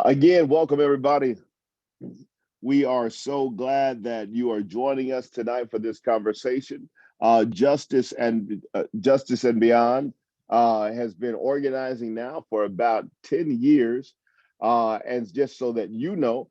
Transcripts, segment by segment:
Again, welcome everybody. We are so glad that you are joining us tonight for this conversation. Justice and Beyond has been organizing now for about 10 years. And just so that you know,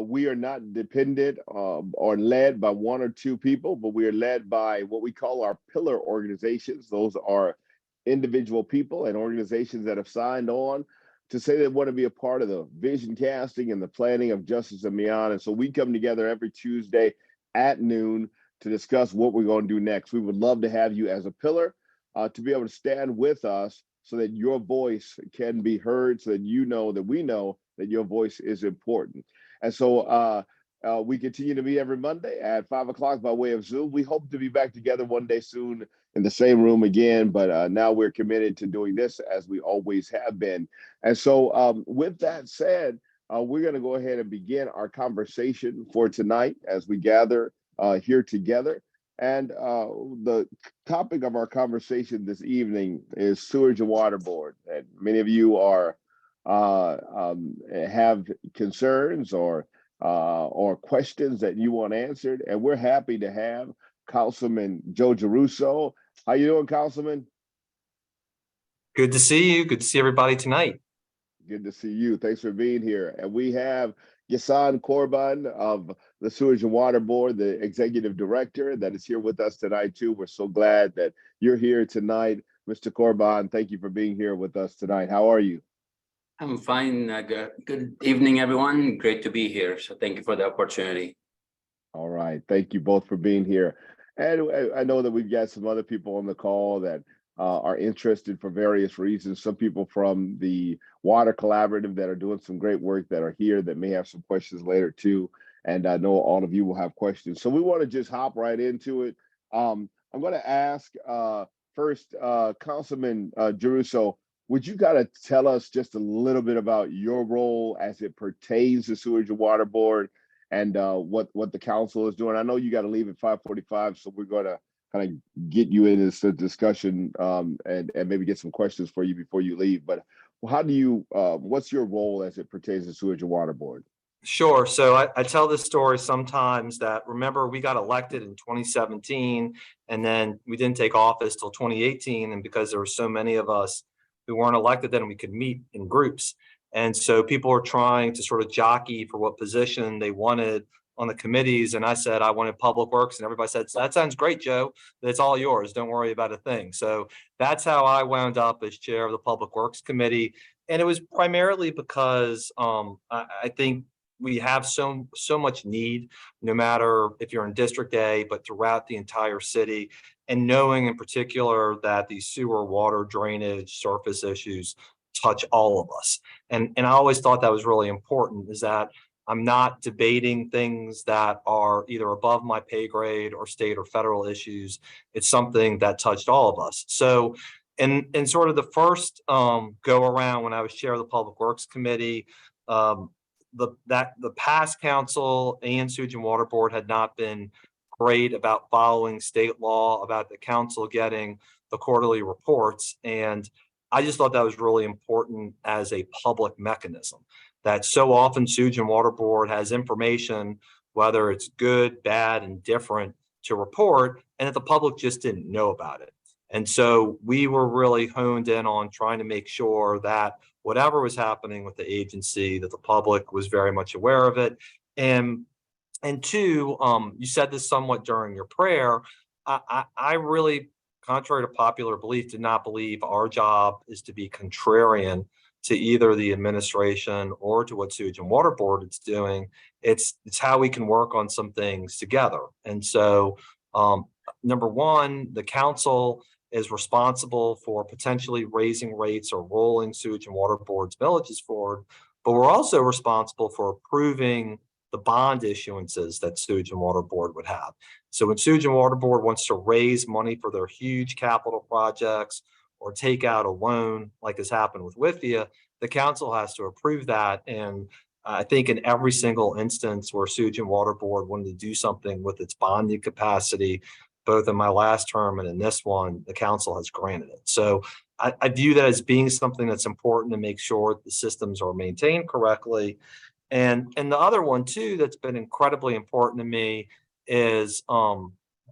we are not dependent or led by one or two people, but we are led by what we call our pillar organizations. Those are individual people and organizations that have signed on to say they want to be a part of the vision casting and the planning of Justice and Beyond. And so we come together every Tuesday at noon to discuss what we're going to do next. We would love to have you as a pillar to be able to stand with us so that your voice can be heard, so that you know that we know that your voice is important. And so we continue to meet every Monday at 5 o'clock by way of Zoom. We hope to be back together one day soon in the same room again, but now we're committed to doing this as we always have been. And so with that said, we're going to go ahead and begin our conversation for tonight as we gather here together. And the topic of our conversation this evening is Sewerage and Water Board. And many of you are have concerns or questions that you want answered, and we're happy to have Councilman Joe Giarrusso. How you doing, Councilman? Good to see you. Good to see everybody tonight. Good to see you. Thanks for being here. And we have Ghassan Korban of the Sewerage and Water Board, the executive director, that is here with us tonight too. We're so glad that you're here tonight. Mr. Korban, thank you for being here with us tonight. How are you? I'm fine. Good evening, everyone. Great to be here. So thank you for the opportunity. All right. Thank you both for being here. And I know that we've got some other people on the call that are interested for various reasons. Some people from the Water Collaborative that are doing some great work that are here that may have some questions later too. And I know all of you will have questions. So we want to just hop right into it. I'm going to ask first, Councilman Giarrusso, would you kind of tell us just a little bit about your role as it pertains to Sewerage and Water Board and what the council is doing? I know you got to leave at 5:45, so we're going to kind of get you in this discussion and maybe get some questions for you before you leave. But how do you, what's your role as it pertains to Sewerage and Water Board? Sure. So I tell this story sometimes that, remember, we got elected in 2017 and then we didn't take office till 2018. And because there were so many of us who weren't elected, then we could meet in groups. And so people were trying to sort of jockey for what position they wanted on the committees. And I said, I wanted public works. And everybody said, that sounds great, Joe. It's all yours. Don't worry about a thing. So that's how I wound up as chair of the Public Works Committee. And it was primarily because I think we have so much need, no matter if you're in District A, but throughout the entire city. And knowing in particular that these sewer, water, drainage, surface issues touch all of us. And I always thought that was really important, is that I'm not debating things that are either above my pay grade or state or federal issues. It's something that touched all of us. So in sort of the first go around when I was chair of the Public Works Committee, the past council and Sewage and Water Board had not been great about following state law about the council getting the quarterly reports. And I just thought that was really important as a public mechanism, that so often Sewage and Water Board has information, whether it's good, bad, and different, to report, and that the public just didn't know about it. And so we were really honed in on trying to make sure that whatever was happening with the agency, that the public was very much aware of it. And two, you said this somewhat during your prayer, I really, contrary to popular belief, did not believe our job is to be contrarian to either the administration or to what Sewage and Water Board is doing. It's how we can work on some things together. And so, number one, the council is responsible for potentially raising rates or rolling Sewage and Water Board's villages forward, but we're also responsible for approving the bond issuances that Sewage and Water Board would have. So when Sewage and Water Board wants to raise money for their huge capital projects or take out a loan, like has happened with WIFIA, the council has to approve that. And I think in every single instance where Sewage and Water Board wanted to do something with its bonding capacity, both in my last term and in this one, the council has granted it. So I view that as being something that's important to make sure the systems are maintained correctly. And the other one too that's been incredibly important to me is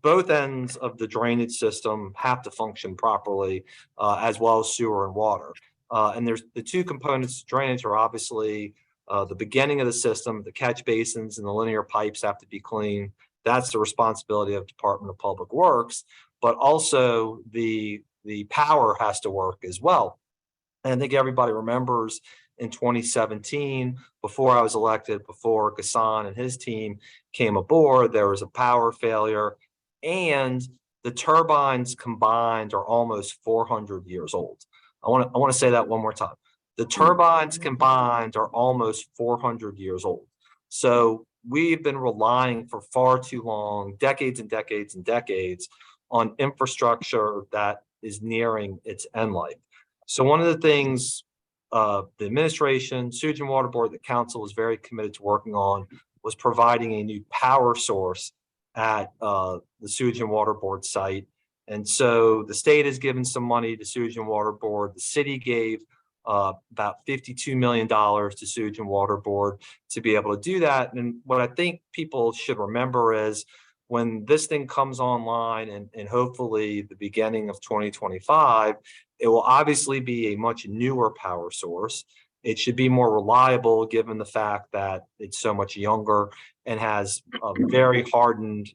both ends of the drainage system have to function properly, as well as sewer and water. And there's the two components of drainage are obviously the beginning of the system, the catch basins and the linear pipes have to be clean. That's the responsibility of Department of Public Works, but also the power has to work as well. And I think everybody remembers in 2017, before I was elected, before Ghassan and his team came aboard, there was a power failure, and the turbines combined are almost 400 years old. I want to say that one more time. The turbines combined are almost 400 years old. So we've been relying for far too long, decades and decades and decades, on infrastructure that is nearing its end life. So one of the things the administration, Sewage and Water Board, the council was very committed to working on was providing a new power source at the Sewage and Water Board site. And so the state has given some money to Sewage and Water Board. The city gave about $52 million to Sewage and Water Board to be able to do that. And what I think people should remember is when this thing comes online and hopefully the beginning of 2025, it will obviously be a much newer power source. It should be more reliable given the fact that it's so much younger and has very hardened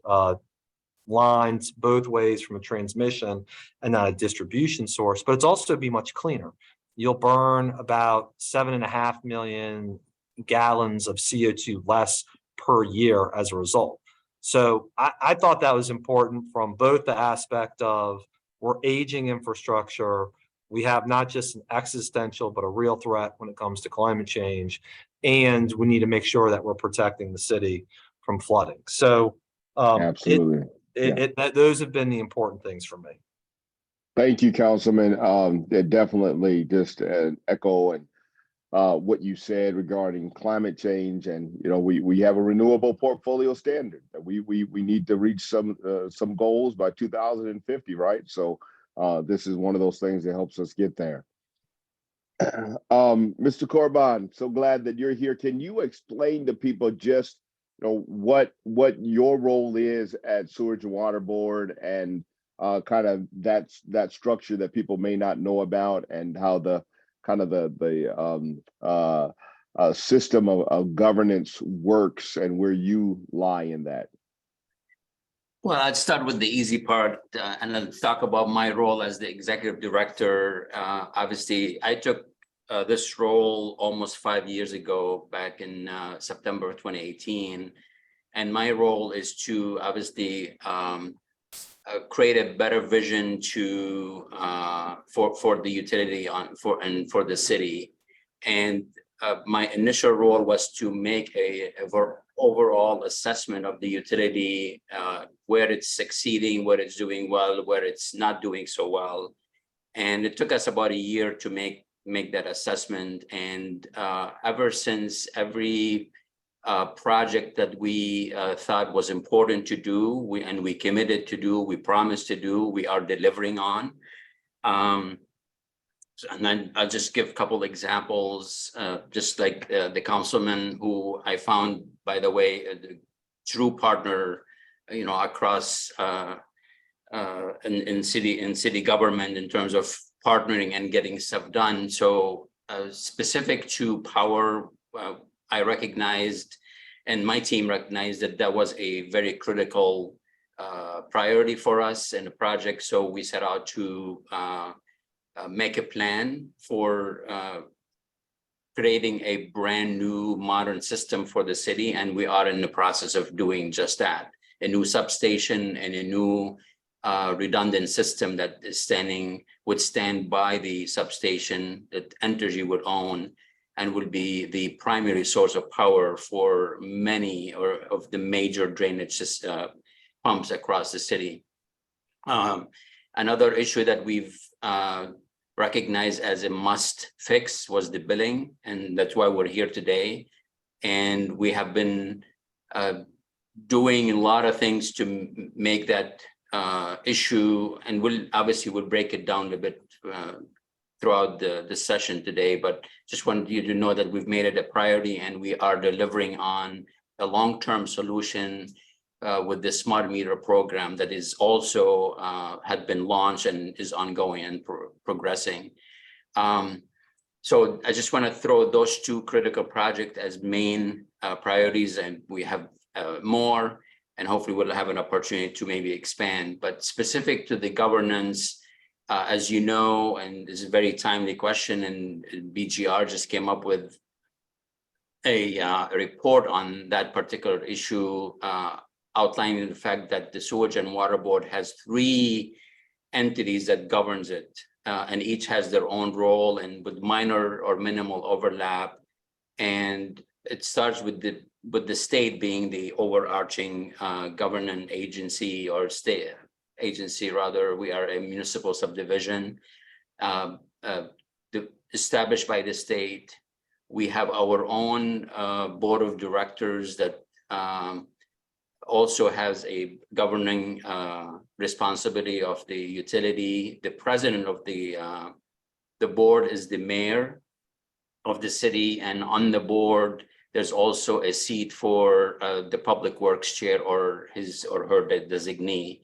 lines both ways from a transmission and not a distribution source, but it's also be much cleaner. You'll burn about 7.5 million gallons of CO2 less per year as a result. So I thought that was important from both the aspect of we're aging infrastructure. We have not just an existential, but a real threat when it comes to climate change. And we need to make sure that we're protecting the city from flooding. So Absolutely. those have been the important things for me. Thank you, Councilman. Definitely just an echo and what you said regarding climate change, and we have a renewable portfolio standard that we need to reach some goals by 2050, right? So this is one of those things that helps us get there. Mr. Korban, so glad that you're here. Can you explain to people just what your role is at Sewerage and Water Board and kind of that structure that people may not know about, and how the kind of the system of governance works and where you lie in that? Well, I'd start with the easy part and let's talk about my role as the executive director. Obviously, I took this role almost 5 years ago, back in September of 2018. And my role is to obviously create a better vision to for the utility for the city. And my initial role was to make a overall assessment of the utility, where it's succeeding, where it's doing well, where it's not doing so well. And it took us about a year to make that assessment. And ever since, every project that we thought was important to do, we committed to do, we promised to do, we are delivering on. And then I'll just give a couple examples, just like the councilman who I found, by the way, a true partner, across in city government in terms of partnering and getting stuff done. So specific to power, I recognized, and my team recognized, that was a very critical priority for us in the project. So we set out to make a plan for creating a brand new modern system for the city. And we are in the process of doing just that. A new substation and a new redundant system that is would stand by the substation that Entergy would own and will be the primary source of power for many of the major drainage pumps across the city. Another issue that we've recognized as a must fix was the billing, and that's why we're here today. And we have been doing a lot of things to make that issue, and we'll break it down a bit throughout the session today, but just wanted you to know that we've made it a priority and we are delivering on a long-term solution with the smart meter program that is also had been launched and is ongoing and progressing. So I just want to throw those two critical projects as main priorities, and we have more, and hopefully we'll have an opportunity to maybe expand. But specific to the governance, as you know, and this is a very timely question, and BGR just came up with a report on that particular issue, outlining the fact that the Sewage and Water Board has 3 entities that governs it, and each has their own role and with minor or minimal overlap. And it starts with the state being the overarching governance agency, or state agency rather. We are a municipal subdivision established by the state. We have our own board of directors that also has a governing responsibility of the utility. The president of the board is the mayor of the city, and on the board there's also a seat for the public works chair or his or her designee.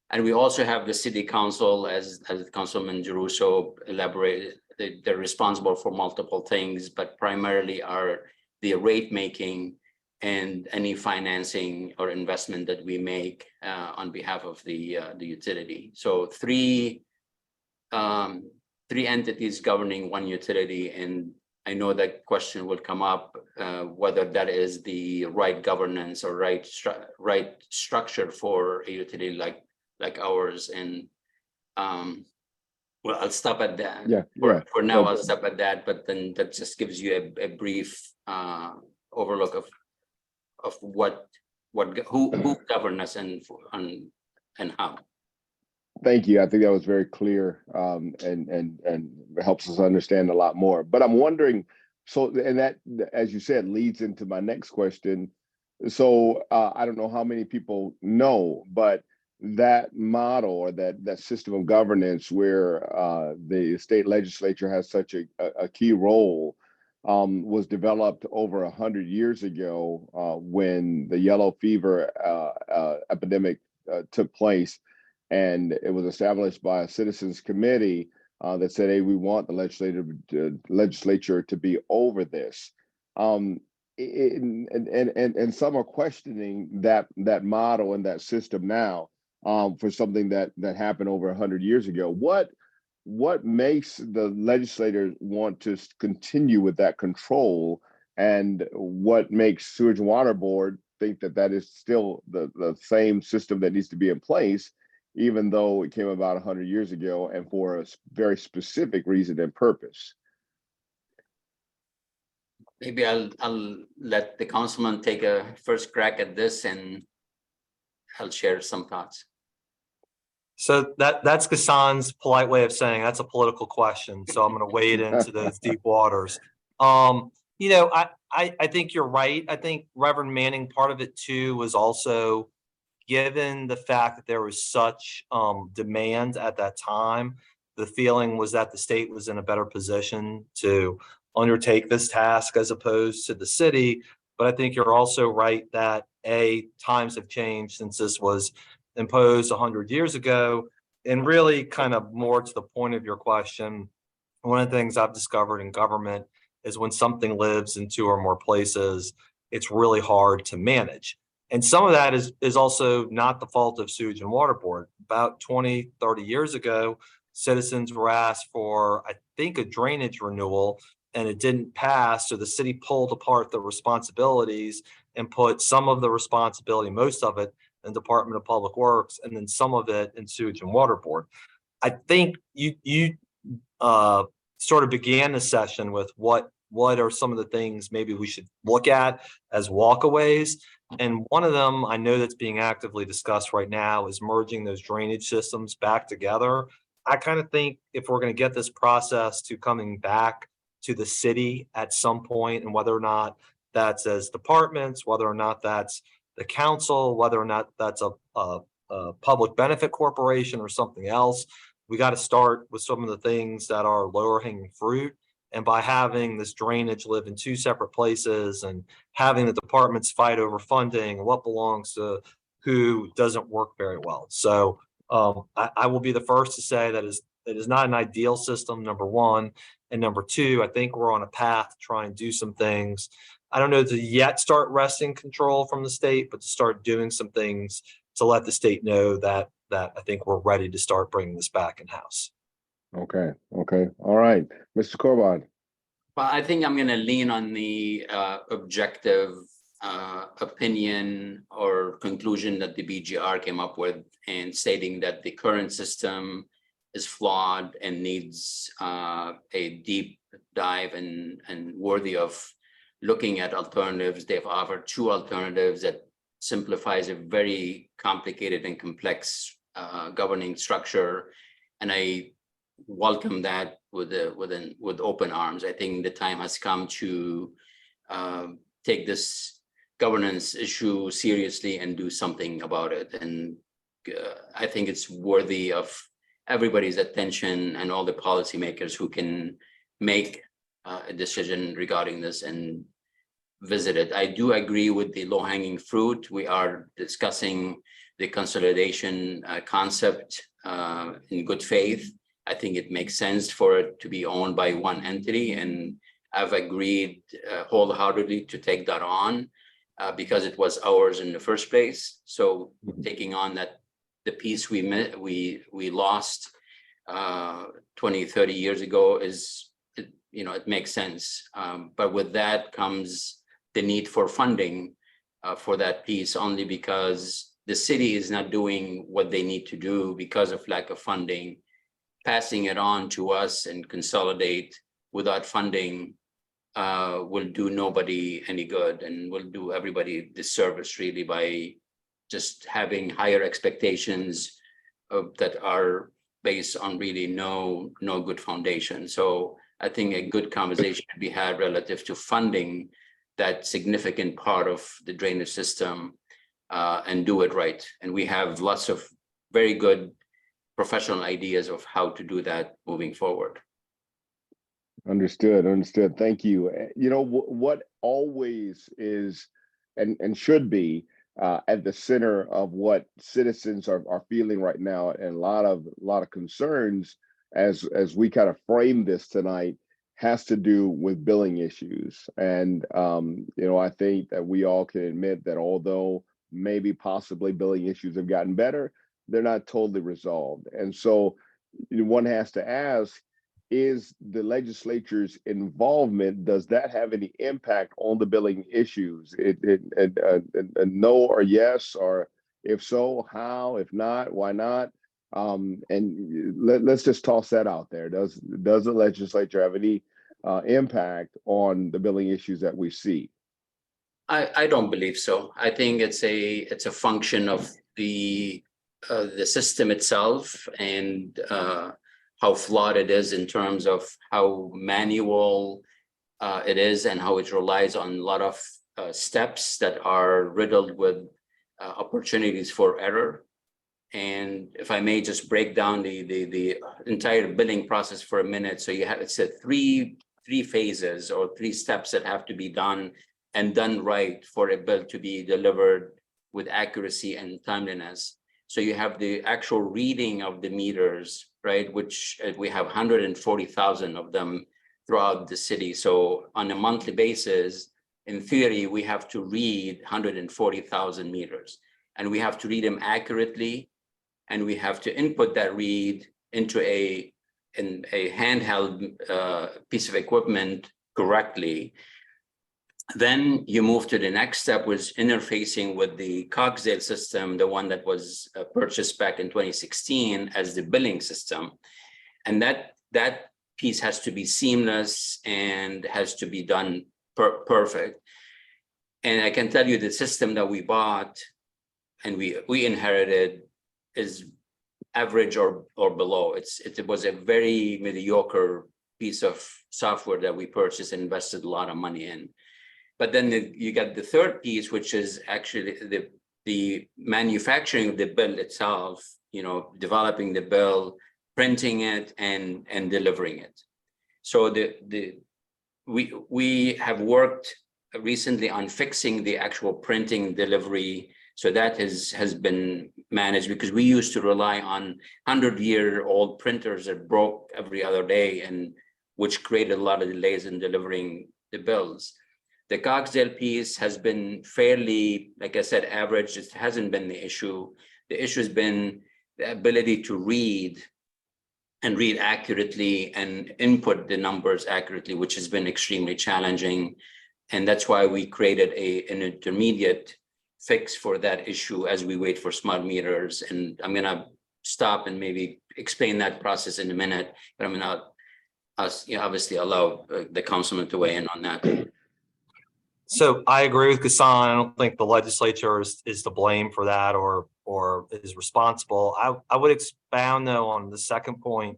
And we also have the city council, as Councilman Giarrusso elaborated. They're responsible for multiple things, but primarily are the rate making and any financing or investment that we make on behalf of the utility. So three entities governing one utility, and I know that question will come up, whether that is the right governance or right structure for a utility like ours. And well, I'll stop at that. Yeah. For now, I'll stop at that. But then that just gives you a brief overlook of who govern us and how. Thank you. I think that was very clear, and helps us understand a lot more. But I'm wondering, so, and that, as you said, leads into my next question. So I don't know how many people know, but that model, or that system of governance where the state legislature has such a key role, was developed over 100 years ago when the yellow fever epidemic took place. And it was established by a citizens committee that said, hey, we want the legislature to be over this. And some are questioning that model and that system now for something that happened over 100 years ago. What makes the legislators want to continue with that control, and what makes Sewage and Water Board think that is still the same system that needs to be in place, even though it came about 100 years ago and for a very specific reason and purpose? Maybe I'll let the councilman take a first crack at this, and I'll share some thoughts. So that's Ghassan's polite way of saying that's a political question. So I'm going to wade into those deep waters. You know, I think you're right. I think Reverend Manning, part of it too was also, given the fact that there was such demand at that time, the feeling was that the state was in a better position to undertake this task as opposed to the city. But I think you're also right that times have changed since this was imposed 100 years ago. And really, kind of more to the point of your question, one of the things I've discovered in government is when something lives in 2 or more places, it's really hard to manage. And some of that is also not the fault of Sewage and Water Board. About 20, 30 years ago, citizens were asked for, I think, a drainage renewal, and it didn't pass. So the city pulled apart the responsibilities and put some of the responsibility, most of it, in Department of Public Works, and then some of it in Sewage and Water Board. I think you sort of began the session with what are some of the things maybe we should look at as walkaways. And one of them I know that's being actively discussed right now is merging those drainage systems back together. I kind of think if we're going to get this process to coming back to the city at some point, and whether or not that's as departments, whether or not that's the council, whether or not that's a public benefit corporation or something else, we got to start with some of the things that are lower hanging fruit. And by having this drainage live in two separate places and having the departments fight over funding and what belongs to who doesn't work very well. So I will be the first to say that it is not an ideal system, number one. And number two, I think we're on a path to try and do some things. I don't know to yet start wresting control from the state, but to start doing some things to let the state know that I think we're ready to start bringing this back in house. Okay. Okay. All right. Mr. Korban. Well, I think I'm going to lean on the objective opinion or conclusion that the BGR came up with, and stating that the current system is flawed and needs a deep dive and worthy of looking at alternatives. They've offered two alternatives that simplifies a very complicated and complex governing structure, and I welcome that with open arms. I think the time has come to take this governance issue seriously and do something about it. And I think it's worthy of everybody's attention and all the policymakers who can make a decision regarding this and visit it. I do agree with the low-hanging fruit. We are discussing the consolidation concept in good faith. I think it makes sense for it to be owned by one entity, and I've agreed wholeheartedly to take that on because it was ours in the first place. So taking on the piece we lost 20, 30 years ago is, it makes sense. But with that comes the need for funding for that piece, only because the city is not doing what they need to do because of lack of funding. Passing it on to us and consolidate without funding will do nobody any good, and will do everybody disservice really by just having higher expectations that are based on really no good foundation. So I think a good conversation should be had relative to funding that significant part of the drainage system and do it right. And we have lots of very good professional ideas of how to do that moving forward. Understood. Thank you. What always is and should be at the center of what citizens are feeling right now, and a lot of concerns as we kind of frame this tonight, has to do with billing issues. And I think that we all can admit that although maybe possibly billing issues have gotten better, they're not totally resolved. And so one has to ask, is the legislature's involvement, does that have any impact on the billing issues? A no or yes, or if so, how? If not, why not? And let's just toss that out there. Does the legislature have any impact on the billing issues that we see? I don't believe so. I think it's a function of the system itself, and how flawed it is in terms of how manual it is, and how it relies on a lot of steps that are riddled with opportunities for error. And if I may just break down the entire billing process for a minute. So it's a three phases or three steps that have to be done and done right for a bill to be delivered with accuracy and timeliness. So you have the actual reading of the meters, right, which we have 140,000 of them throughout the city. So on a monthly basis, in theory, we have to read 140,000 meters, and we have to read them accurately, and we have to input that read into a handheld piece of equipment correctly. Then you move to the next step, which interfacing with the Cogsdale system, the one that was purchased back in 2016 as the billing system. And that piece has to be seamless and has to be done perfect. And I can tell you the system that we bought and we inherited is average or below. It was a very mediocre piece of software that we purchased and invested a lot of money in. But then you got the third piece, which is actually the manufacturing of the bill itself, developing the bill, printing it and delivering it. So we have worked recently on fixing the actual printing delivery. So that has been managed, because we used to rely on 100-year-old printers that broke every other day, and which created a lot of delays in delivering the bills. The Cogsdale piece has been fairly, like I said, average. It hasn't been the issue. The issue has been the ability to read accurately and input the numbers accurately, which has been extremely challenging. And that's why we created an intermediate fix for that issue as we wait for smart meters. And I'm gonna stop and maybe explain that process in a minute, but I'm gonna obviously allow the councilman to weigh in on that. So I agree with Ghassan. I don't think the legislature is to blame for that or is responsible. I would expound though on the second point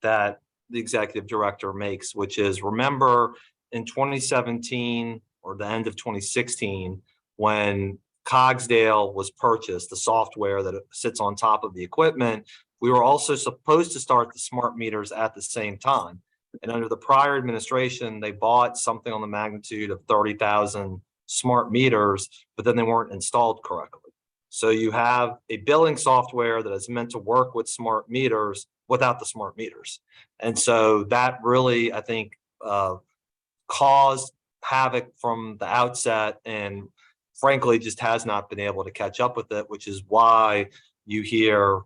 that the executive director makes, which is, remember in 2017 or the end of 2016, when Cogsdale was purchased, the software that sits on top of the equipment, we were also supposed to start the smart meters at the same time. And under the prior administration, they bought something on the magnitude of 30,000 smart meters, but then they weren't installed correctly. So you have a billing software that is meant to work with smart meters without the smart meters. And so that really, I think, caused havoc from the outset, and frankly, just has not been able to catch up with it, which is why you hear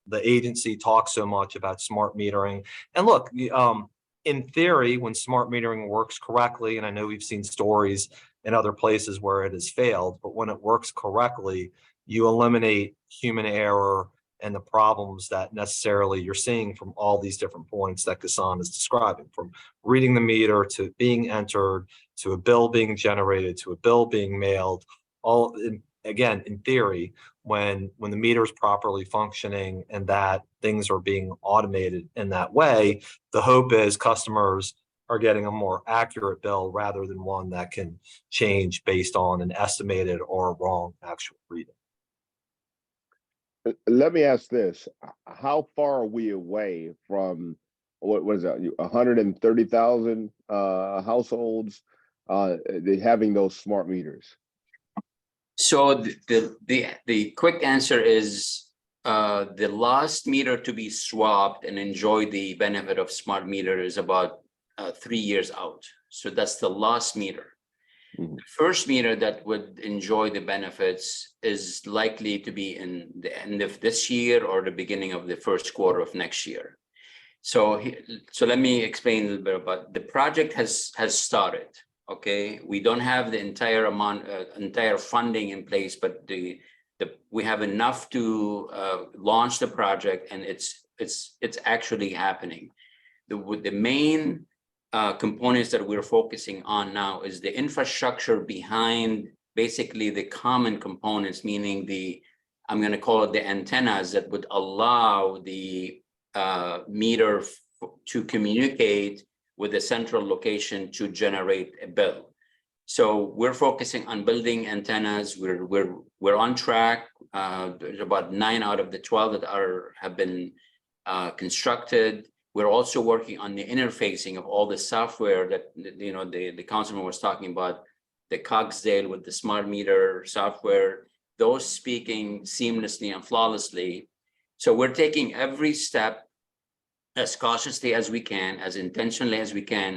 the agency talk so much about smart metering. And look, in theory, when smart metering works correctly, and I know we've seen stories in other places where it has failed, but when it works correctly, you eliminate human error and the problems that necessarily you're seeing from all these different points that Ghassan is describing, from reading the meter to being entered, to a bill being generated, to a bill being mailed, all again, in theory, when the meter is properly functioning and that things are being automated in that way, the hope is customers are getting a more accurate bill rather than one that can change based on an estimated or wrong actual reading. Let me ask this: how far are we away from what is that? 130,000 households having those smart meters? So the quick answer is the last meter to be swapped and enjoy the benefit of smart meter is about 3 years out. So that's the last meter. Mm-hmm. The first meter that would enjoy the benefits is likely to be in the end of this year or the beginning of the first quarter of next year. So let me explain a little bit about the project has started. Okay, we don't have the entire amount, entire funding in place, but we have enough to launch the project, and it's actually happening. The main components that we're focusing on now is the infrastructure behind basically the common components, meaning I'm going to call it the antennas that would allow the meter to communicate with a central location to generate a bill. So we're focusing on building antennas. We're on track. There's about 9 out of the 12 that have been constructed. We're also working on the interfacing of all the software that the councilman was talking about, the Cogsdale with the smart meter software, those speaking seamlessly and flawlessly. So we're taking every step as cautiously as we can, as intentionally as we can.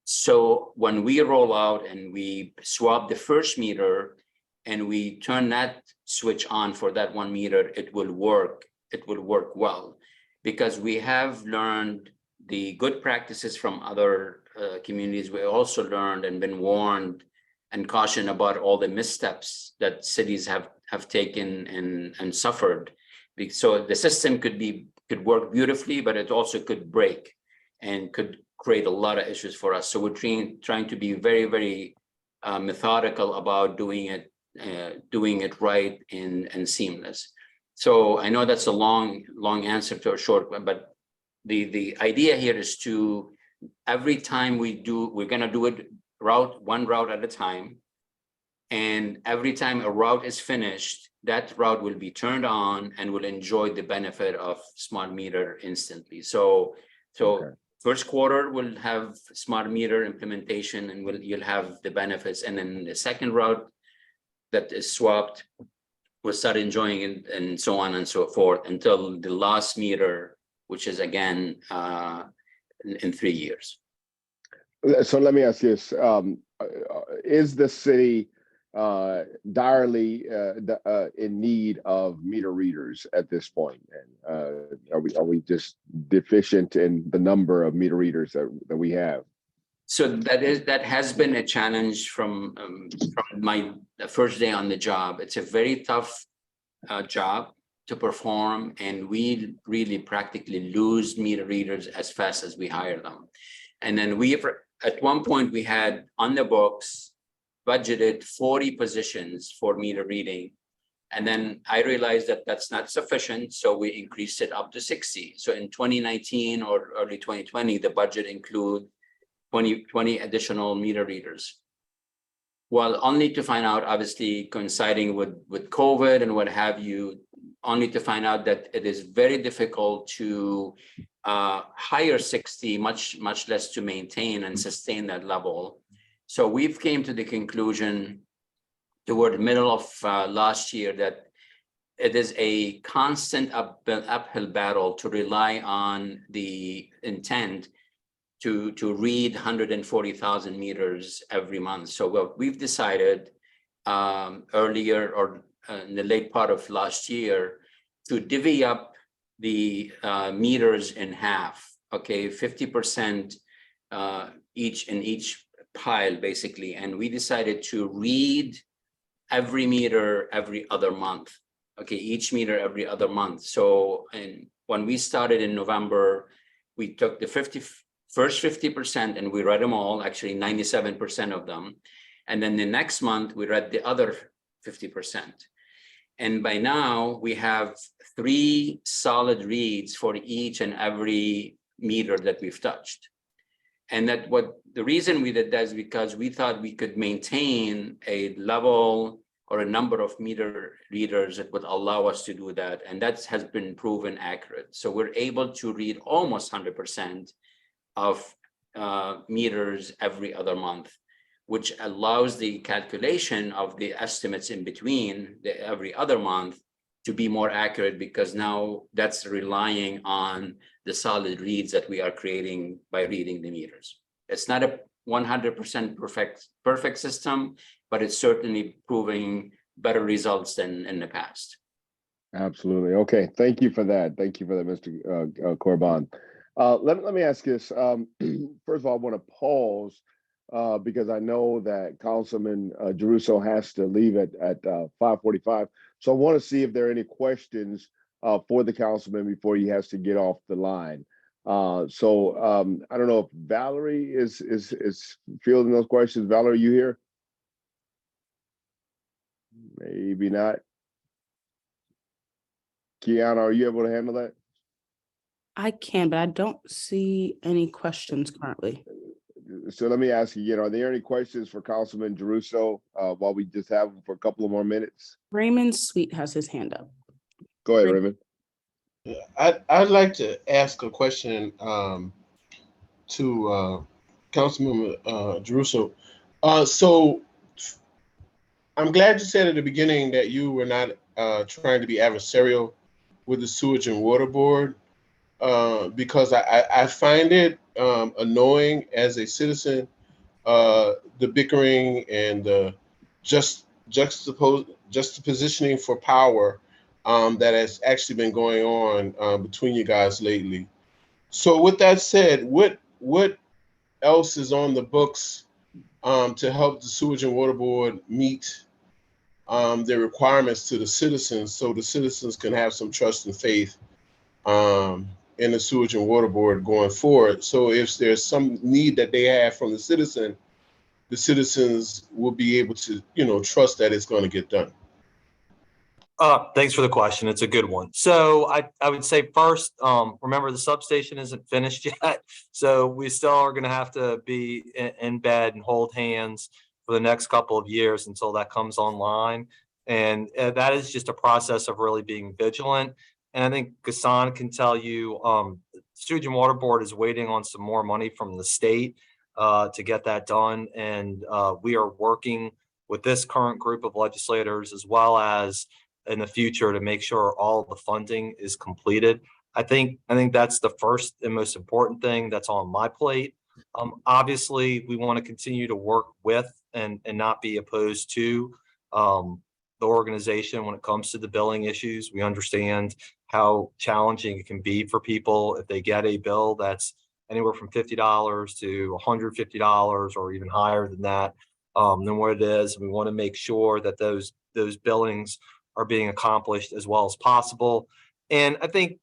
So when we roll out and we swap the first meter and we turn that switch on for that 1 meter, it will work. It will work well, because we have learned the good practices from other communities. We also learned and been warned and cautioned about all the missteps that cities have taken and suffered. So the system could work beautifully, but it also could break and could create a lot of issues for us. So we're trying to be very, very methodical about doing it right and seamless. So I know that's a long answer to a short one, but the idea here is to, every time we're gonna do it one route at a time. And every time a route is finished, that route will be turned on and will enjoy the benefit of smart meter instantly. So Okay. first quarter will have smart meter implementation and you'll have the benefits. And then the second route that is swapped will start enjoying it, and so on and so forth until the last meter, which is again in 3 years. So let me ask you this: is the city direly in need of meter readers at this point? And are we just deficient in the number of meter readers that we have? So that has been a challenge from my first day on the job. It's a very tough job to perform, and we really practically lose meter readers as fast as we hire them. And then at one point we had on the books budgeted 40 positions for meter reading. And then I realized that that's not sufficient, so we increased it up to 60. So in 2019 or early 2020, the budget include 20 additional meter readers. Well, only to find out, obviously coinciding with COVID and what have you, only to find out that it is very difficult to hire 60, much less to maintain and sustain that level. So we've came to the conclusion toward the middle of last year that it is a constant uphill battle to rely on the intent to read 140,000 meters every month. So what we've decided earlier or in the late part of last year to divvy up the meters in half, okay, 50% each in each pile basically. And we decided to read every meter every other month, okay, each meter every other month. So, and when we started in November, we took the first 50% and we read them all, actually 97% of them. And then the next month we read the other 50%. And by now we have 3 solid reads for each and every meter that we've touched. And the reason we did that is because we thought we could maintain a level or a number of meter readers that would allow us to do that. And that has been proven accurate. So we're able to read almost 100% of meters every other month, which allows the calculation of the estimates in between every other month to be more accurate, because now that's relying on the solid reads that we are creating by reading the meters. It's not a 100% perfect system, but it's certainly proving better results than in the past. Absolutely. Okay. Thank you for that. Thank you for that, Mr. Korban. Let me ask this. First of all, I want to pause because I know that Councilman Giarrusso has to leave at 5:45. So I want to see if there are any questions for the councilman before he has to get off the line. So I don't know if Valerie is fielding those questions. Valerie, you here? Maybe not. Kiana, are you able to handle that? I can, but I don't see any questions currently. So let me ask you again, are there any questions for Councilman Giarrusso while we just have him for a couple of more minutes? Raymond Sweet has his hand up. Go ahead, Raymond. I'd like to ask a question to Councilmember Giarrusso. So I'm glad you said at the beginning that you were not trying to be adversarial with the Sewage and Water Board, because I find it annoying as a citizen, the bickering and the juxtapositioning for power that has actually been going on between you guys lately. So with that said, what else is on the books to help the Sewage and Water Board meet their requirements to the citizens, so the citizens can have some trust and faith in the Sewage and Water Board going forward? So if there's some need that they have from the citizens will be able to, trust that it's going to get done. Thanks for the question. It's a good one. So I would say first, remember the substation isn't finished yet. So we still are going to have to be in bed and hold hands for the next couple of years until that comes online. And that is just a process of really being vigilant. And I think Ghassan can tell you, Sewage and Water Board is waiting on some more money from the state to get that done. And we are working with this current group of legislators as well as in the future to make sure all of the funding is completed. I think that's the first and most important thing that's on my plate. Obviously, we want to continue to work with and not be opposed to the organization when it comes to the billing issues. We understand how challenging it can be for people if they get a bill that's anywhere from $50 to $150 or even higher than that, than what it is. We want to make sure that those billings are being accomplished as well as possible. And I think,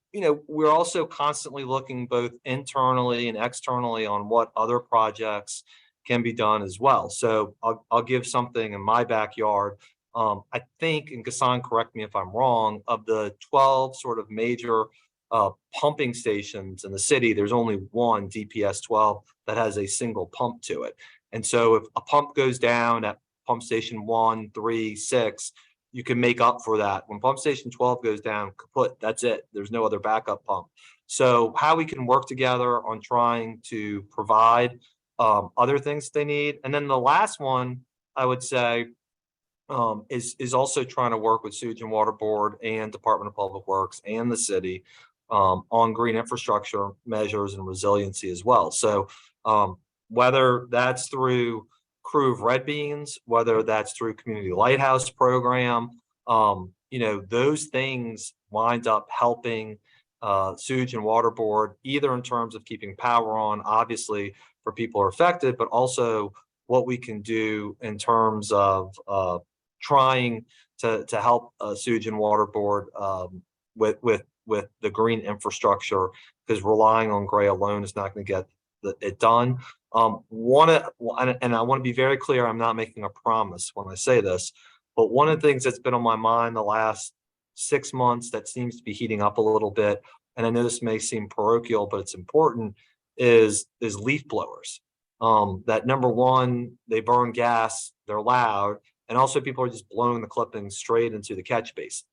we're also constantly looking both internally and externally on what other projects can be done as well. So I'll give something in my backyard. I think, and Ghassan, correct me if I'm wrong, of the 12 sort of major pumping stations in the city, there's only one DPS 12 that has a single pump to it. And so if a pump goes down at pump station 1, 3, 6, you can make up for that. When pump station 12 goes down, kaput, that's it. There's no other backup pump. So how we can work together on trying to provide other things they need. And then the last one, I would say, is also trying to work with Sewage and Water Board and Department of Public Works and the city on green infrastructure measures and resiliency as well. So whether that's through Crew of Red Beans, whether that's through Community Lighthouse Program, those things wind up helping Sewage and Water Board, either in terms of keeping power on, obviously, for people who are affected, but also what we can do in terms of trying to help Sewage and Water Board with the green infrastructure, because relying on gray alone is not going to get it done. And I want to be very clear, I'm not making a promise when I say this, but one of the things that's been on my mind the last 6 months that seems to be heating up a little bit, and I know this may seem parochial, but it's important, is leaf blowers. That number one, they burn gas, they're loud, and also people are just blowing the clippings straight into the catch basin.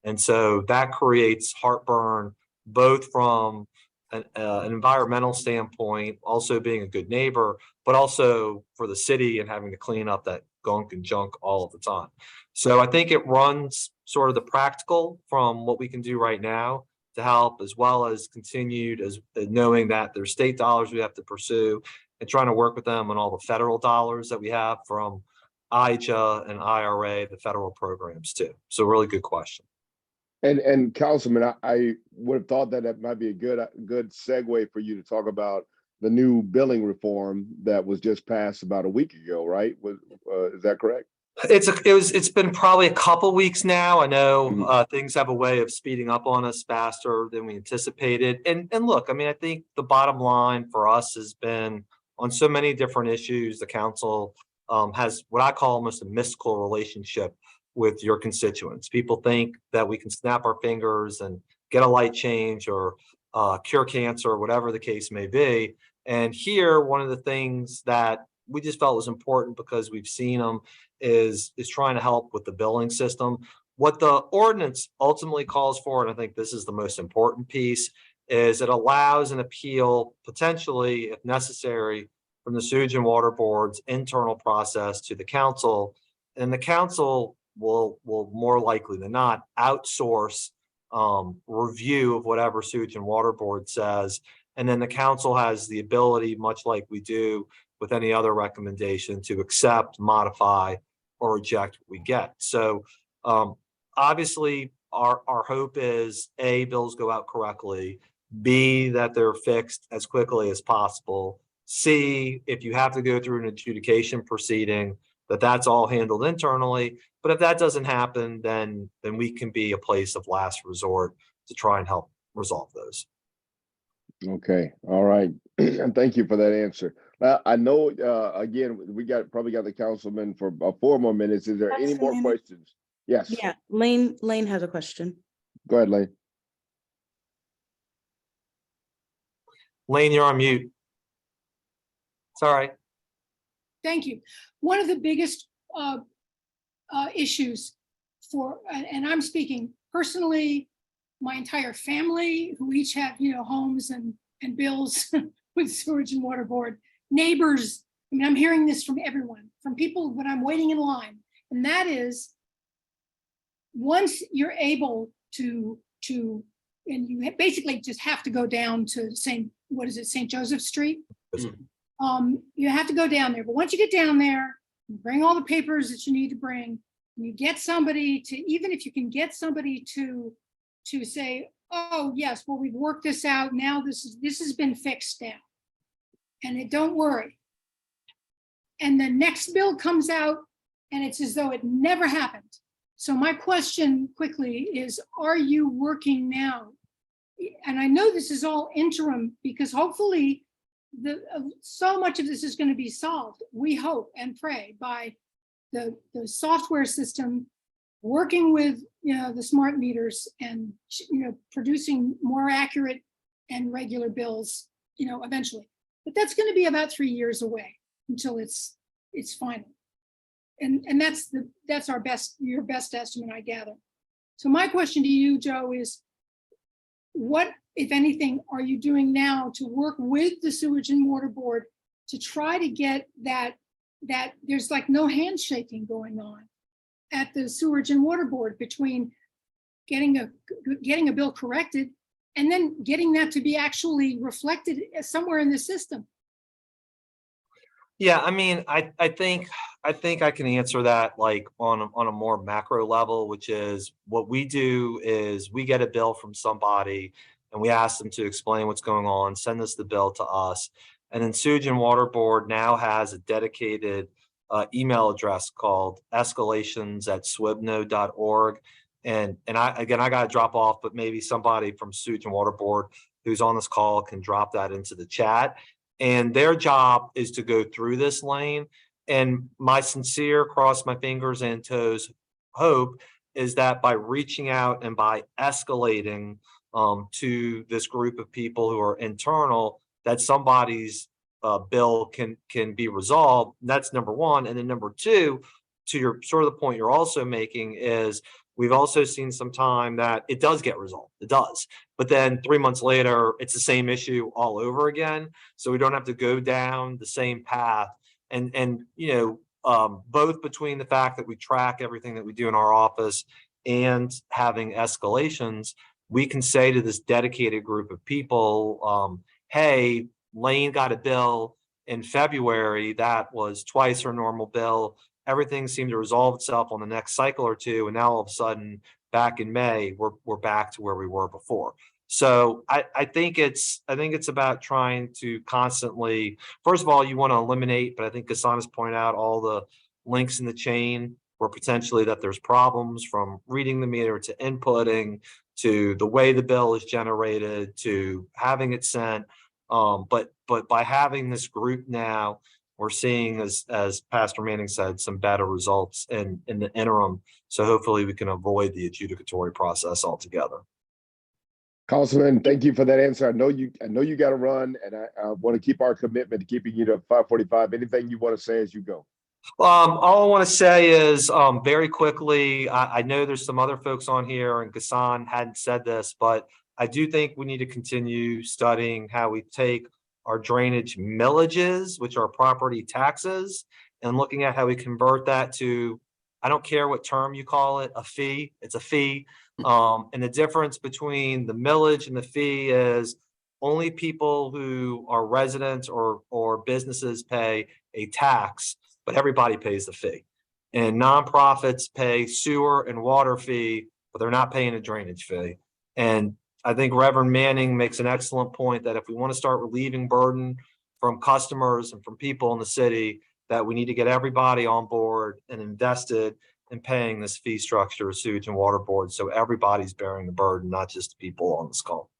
And so that creates heartburn, both from an environmental standpoint, also being a good neighbor, but also for the city and having to clean up that gunk and junk all of the time. So I think it runs sort of the practical from what we can do right now to help, as well as continued as knowing that there's state dollars we have to pursue and trying to work with them on all the federal dollars that we have from IHA and IRA, the federal programs too. So really good question. And Councilman, I would have thought that might be a good segue for you to talk about the new billing reform that was just passed about a week ago, right? Is that correct? It's been probably a couple weeks now. I know things have a way of speeding up on us faster than we anticipated. And look, I mean, I think the bottom line for us has been on so many different issues. The council has what I call almost a mystical relationship with your constituents. People think that we can snap our fingers and get a light change or cure cancer or whatever the case may be. And here, one of the things that we just felt was important because we've seen them is trying to help with the billing system. What the ordinance ultimately calls for, and I think this is the most important piece, is it allows an appeal potentially, if necessary, from the Sewage and Water Board's internal process to the council. And the council will more likely than not outsource review of whatever Sewage and Water Board says. And then the council has the ability, much like we do with any other recommendation, to accept, modify, or reject what we get. So obviously our hope is A, bills go out correctly, B, that they're fixed as quickly as possible, C, if you have to go through an adjudication proceeding, that's all handled internally. But if that doesn't happen, then we can be a place of last resort to try and help resolve those. Okay, all right. Thank you for that answer. I know, again, we probably got the councilman for 4 more minutes. Is there any more questions? Yes. Yeah, Lane has a question. Go ahead, Lane. Lane, you're on mute. Sorry. Thank you. One of the biggest issues and I'm speaking personally, my entire family, who each have, homes and bills with Sewerage and Water Board, neighbors. I mean, I'm hearing this from everyone, from people when I'm waiting in line. And that is, once you're able to, and you basically just have to go down to St. Joseph Street. You have to go down there, but once you get down there, you bring all the papers that you need to bring, and you get somebody to, even if you can get somebody to say, oh yes, well, we've worked this out, now this has been fixed now, and don't worry. And the next bill comes out and it's as though it never happened. So my question quickly is, are you working now? And I know this is all interim, because hopefully so much of this is going to be solved, we hope and pray, by the software system working with the smart meters and producing more accurate and regular bills eventually. But that's going to be about 3 years away until it's final. And that's your best estimate, I gather. So my question to you, Joe, is what, if anything, are you doing now to work with the Sewage and Water Board to try to get that there's like no handshaking going on at the Sewage and Water Board between getting a bill corrected and then getting that to be actually reflected somewhere in the system? Yeah, I mean, I think I can answer that like on a more macro level, which is what we do is we get a bill from somebody and we ask them to explain what's going on, send us the bill to us. And then Sewage and Water Board now has a dedicated email address called escalations@swibno.org. And I got to drop off, but maybe somebody from Sewage and Water Board who's on this call can drop that into the chat. And their job is to go through this lane. And my sincere, cross my fingers and toes, hope is that by reaching out and by escalating to this group of people who are internal, that somebody's bill can be resolved. That's number one. And then number two, to your sort of the point you're also making, is we've also seen some time that it does get resolved. It does. But then 3 months later, it's the same issue all over again. So we don't have to go down the same path. And both between the fact that we track everything that we do in our office and having escalations, we can say to this dedicated group of people, hey, Lane got a bill in February that was twice her normal bill. Everything seemed to resolve itself on the next cycle or two. And now all of a sudden, back in May, we're back to where we were before. So I think it's about trying to constantly, first of all, you want to eliminate, but I think Ghassan has pointed out all the links in the chain where potentially that there's problems, from reading the meter to inputting to the way the bill is generated to having it sent. But by having this group now, we're seeing, as Pastor Manning said, some better results in the interim. So hopefully we can avoid the adjudicatory process altogether. Councilman, thank you for that answer. I know you got to run, and I want to keep our commitment to keeping you to 5:45. Anything you want to say as you go? All I want to say is very quickly, I know there's some other folks on here, and Ghassan hadn't said this, but I do think we need to continue studying how we take our drainage millages, which are property taxes, and looking at how we convert that to, I don't care what term you call it, a fee. It's a fee. And the difference between the millage and the fee is only people who are residents or businesses pay a tax, but everybody pays the fee. And nonprofits pay sewer and water fee, but they're not paying a drainage fee. And I think Reverend Manning makes an excellent point that if we want to start relieving burden from customers and from people in the city, that we need to get everybody on board and invested in paying this fee structure of Sewage and Water Board, so everybody's bearing the burden, not just the people on this call.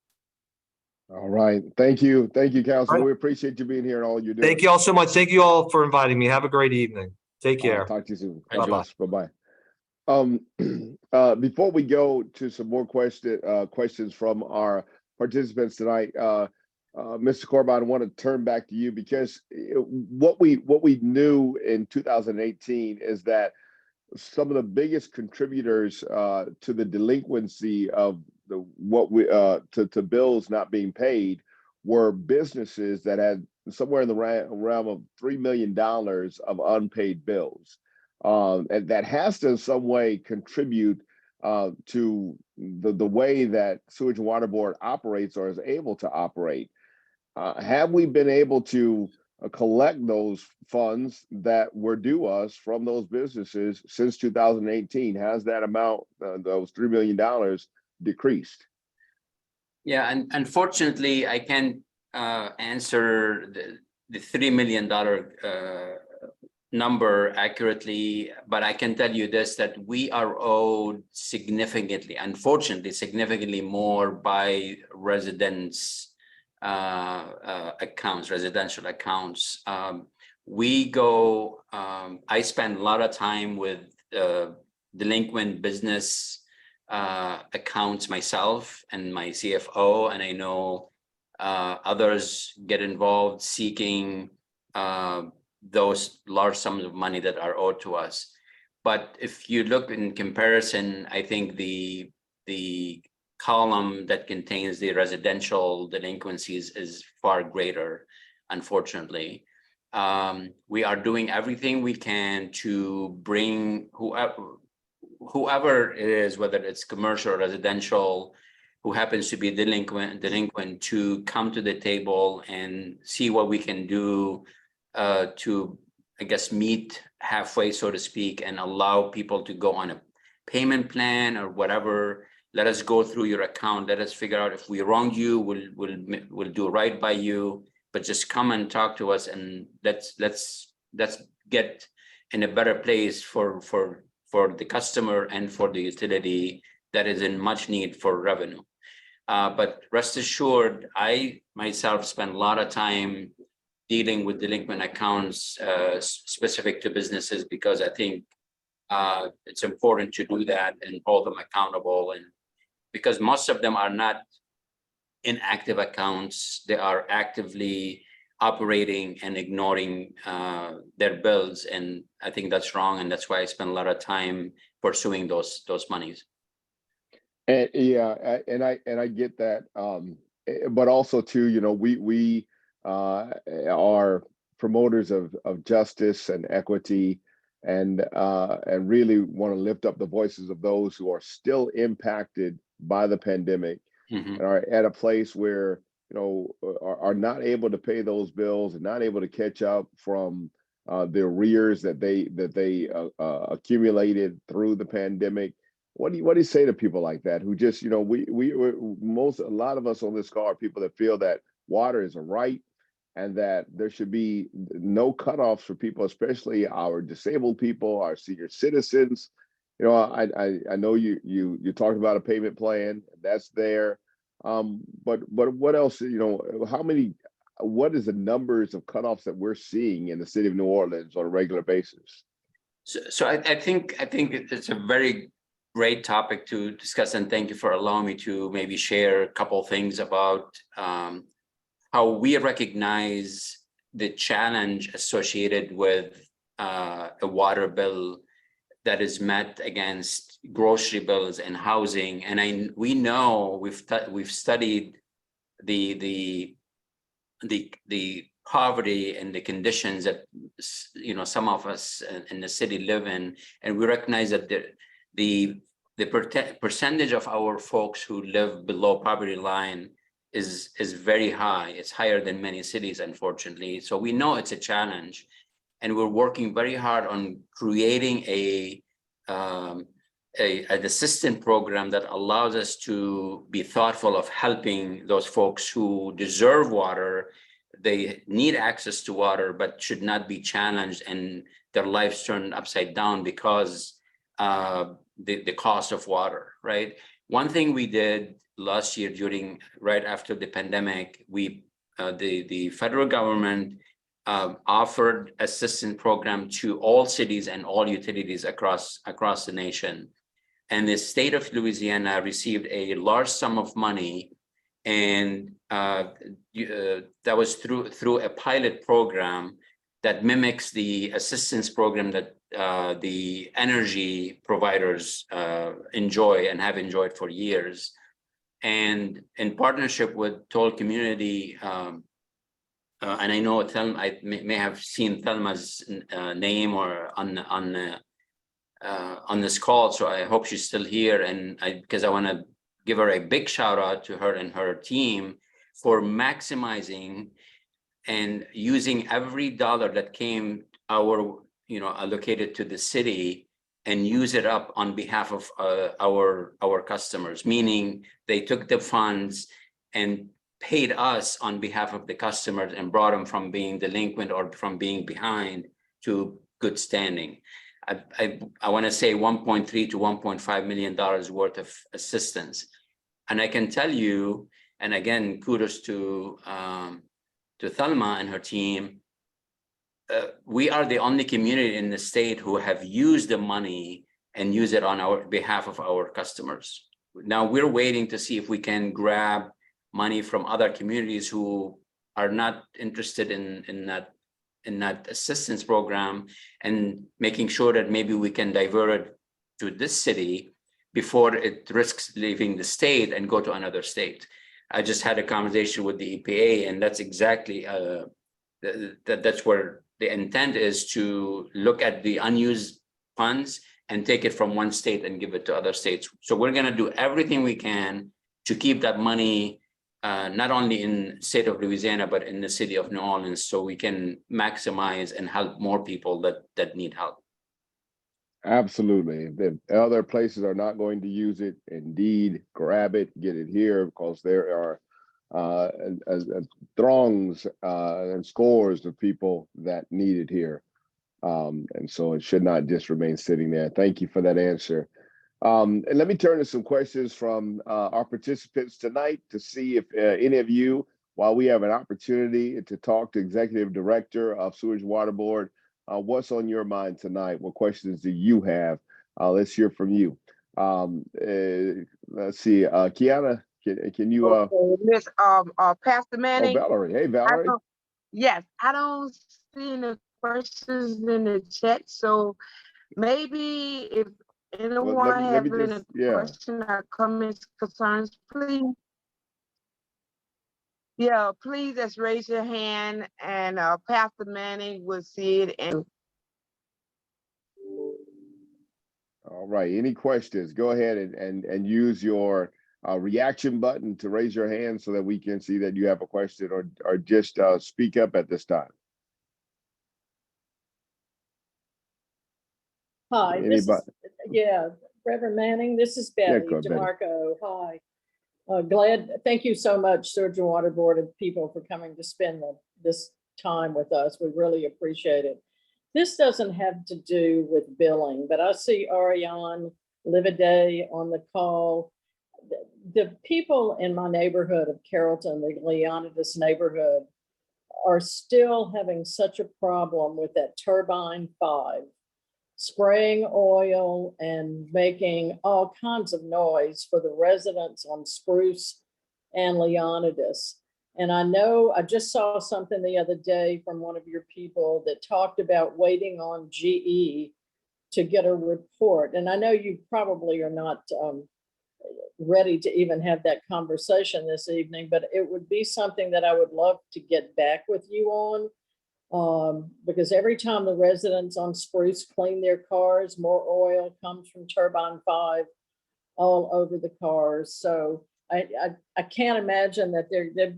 All right. Thank you, Councilman. Right. We appreciate you being here and all you do. Thank you all so much. Thank you all for inviting me. Have a great evening. Take care. Talk to you soon. Bye-bye. Bye-bye. Before we go to some more questions from our participants tonight, Mr. Korban, I want to turn back to you, because what we knew in 2018 is that some of the biggest contributors to the delinquency of to bills not being paid were businesses that had somewhere in the realm of $3 million of unpaid bills. And that has to in some way contribute to the way that Sewage and Water Board operates or is able to operate. Have we been able to collect those funds that were due us from those businesses since 2018? Has that amount, those $3 million, decreased? Yeah, and unfortunately, I can't answer the $3 million number accurately, but I can tell you this, that we are owed significantly, unfortunately, significantly more by residents' accounts, residential accounts. I spend a lot of time with delinquent business accounts myself and my CFO, and I know others get involved seeking those large sums of money that are owed to us. But if you look in comparison, I think the column that contains the residential delinquencies is far greater, unfortunately. We are doing everything we can to bring whoever it is, whether it's commercial or residential, who happens to be delinquent to come to the table and see what we can do to, I guess, meet halfway, so to speak, and allow people to go on a payment plan or whatever. Let us go through your account. Let us figure out if we wronged you, we'll do right by you. But just come and talk to us, and let's get in a better place for the customer and for the utility that is in much need for revenue. But rest assured, I myself spend a lot of time dealing with delinquent accounts specific to businesses, because I think it's important to do that and hold them accountable. And because most of them are not inactive accounts, they are actively operating and ignoring their bills, and I think that's wrong, and that's why I spend a lot of time pursuing those monies. And yeah, and I get that, but also too, you know, we are promoters of justice and equity, and really want to lift up the voices of those who are still impacted by the pandemic, and are at a place where, you know, are not able to pay those bills and not able to catch up from the arrears that they accumulated through the pandemic. What do you say to people like that, who just, you know, a lot of us on this call are people that feel that water is a right, and that there should be no cutoffs for people, especially our disabled people, our senior citizens. You know, I know you talked about a payment plan that's there, but what else? You know, what is the numbers of cutoffs that we're seeing in the city of New Orleans on a regular basis? So I think it's a very great topic to discuss, and thank you for allowing me to maybe share a couple of things about how we recognize the challenge associated with a water bill that is met against grocery bills and housing. And we know we've studied the poverty and the conditions that, you know, some of us in the city live in, and we recognize that the percentage of our folks who live below poverty line is very high. It's higher than many cities, unfortunately. So we know it's a challenge, and we're working very hard on creating an assistance program that allows us to be thoughtful of helping those folks who deserve water. They need access to water, but should not be challenged and their lives turned upside down because the cost of water, right? One thing we did last year right after the pandemic, the federal government offered assistance program to all cities and all utilities across the nation. And the state of Louisiana received a large sum of money, and that was through a pilot program that mimics the assistance program that the energy providers enjoy and have enjoyed for years. And in partnership with Toll Community, and I know Thelma, I may have seen Thelma's name or on this call, so I hope she's still here. And because I want to give her a big shout out to her and her team for maximizing and using every dollar that came allocated to the city and use it up on behalf of our customers, meaning they took the funds and paid us on behalf of the customers and brought them from being delinquent or from being behind to good standing. I want to say $1.3 to $1.5 million worth of assistance. And I can tell you, and again, kudos to Thelma and her team, we are the only community in the state who have used the money and use it on our behalf of our customers. Now we're waiting to see if we can grab money from other communities who are not interested in that assistance program, and making sure that maybe we can divert it to this city before it risks leaving the state and go to another state. I just had a conversation with the EPA, and that's exactly that's where the intent is, to look at the unused funds and take it from one state and give it to other states. So we're going to do everything we can to keep that money not only in the state of Louisiana, but in the city of New Orleans, so we can maximize and help more people that need help. Absolutely. If other places are not going to use it, indeed, grab it, get it here, because there are throngs and scores of people that need it here. And so it should not just remain sitting there. Thank you for that answer. And let me turn to some questions from our participants tonight to see if any of you, while we have an opportunity to talk to Executive Director of Sewerage Water Board, what's on your mind tonight? What questions do you have? Let's hear from you. Let's see, Kiana, can you? Miss Pastor Manning. Oh, Valerie. Hey, Valerie. Yes, I don't see any questions in the chat, so maybe if anyone have any question or comments, concerns, please. Yeah, please just raise your hand, and Pastor Manning will see it. And all right, any questions? Go ahead and use your reaction button to raise your hand so that we can see that you have a question, or just speak up at this time. Hi, Reverend Manning, this is Betty DeMarco. Hi. Thank you so much, Sewerage and Water Board and people, for coming to spend this time with us. We really appreciate it. This doesn't have to do with billing, but I see Ariane Livaday on the call. The people in my neighborhood of Carrollton, the Leonidas neighborhood, are still having such a problem with that turbine 5. Spraying oil and making all kinds of noise for the residents on Spruce and Leonidas. And I know I just saw something the other day from one of your people that talked about waiting on GE to get a report. And I know you probably are not ready to even have that conversation this evening, but it would be something that I would love to get back with you on. Because every time the residents on Spruce clean their cars, more oil comes from turbine 5 all over the cars. So I can't imagine that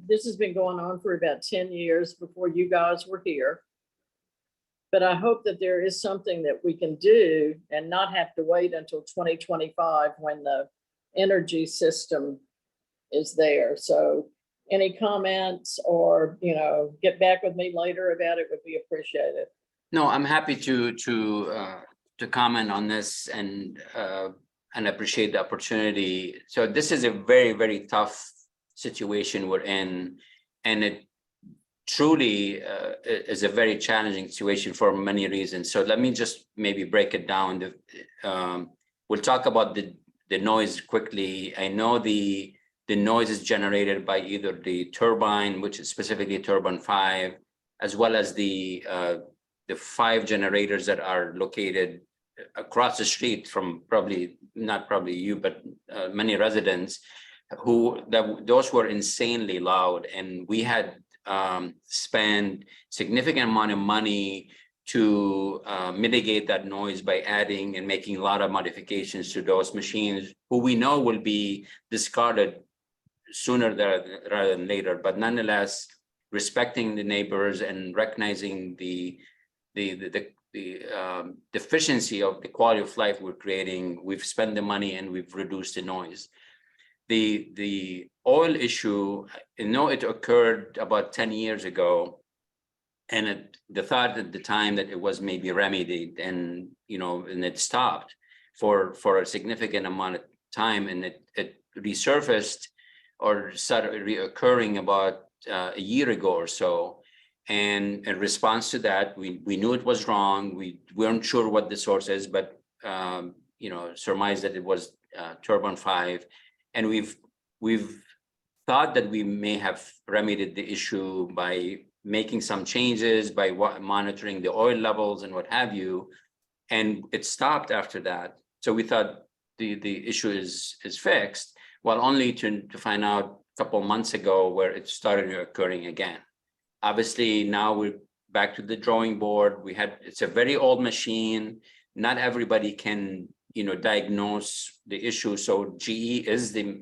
this has been going on for about 10 years before you guys were here. But I hope that there is something that we can do and not have to wait until 2025 when the energy system is there. So any comments, or get back with me later about it, would be appreciated. No, I'm happy to comment on this and appreciate the opportunity. So this is a very, very tough situation we're in, and it truly is a very challenging situation for many reasons. So let me just maybe break it down. We'll talk about the noise quickly. I know the noise is generated by either the turbine, which is specifically turbine 5, as well as the the 5 generators that are located across the street from not probably you, but many residents those were insanely loud. And we had spent significant amount of money to mitigate that noise by adding and making a lot of modifications to those machines, who we know will be discarded sooner rather than later. But nonetheless, respecting the neighbors and recognizing the deficiency of the quality of life we're creating, we've spent the money and we've reduced the noise. The oil issue, it occurred about 10 years ago, and the thought at the time that it was maybe remedied, and it stopped for a significant amount of time, and it resurfaced or started reoccurring about a year ago or so. And in response to that, we knew it was wrong. We weren't sure what the source is, but surmised that it was turbine 5. And we've thought that we may have remedied the issue by making some changes, by monitoring the oil levels and what have you, and it stopped after that. So we thought the issue is fixed, well, only to find out a couple of months ago where it started occurring again. Obviously, now we're back to the drawing board. It's a very old machine. Not everybody can diagnose the issue. So GE is the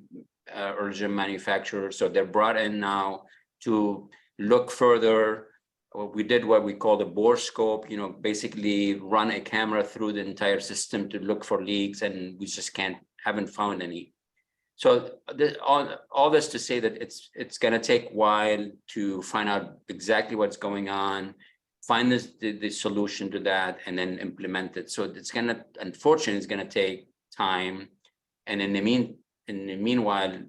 original manufacturer. So they're brought in now to look further. We did what we call the bore scope, basically run a camera through the entire system to look for leaks, and we just haven't found any. So all this to say that it's going to take a while to find out exactly what's going on, find the solution to that, and then implement it. So unfortunately, it's going to take time. And in the meanwhile,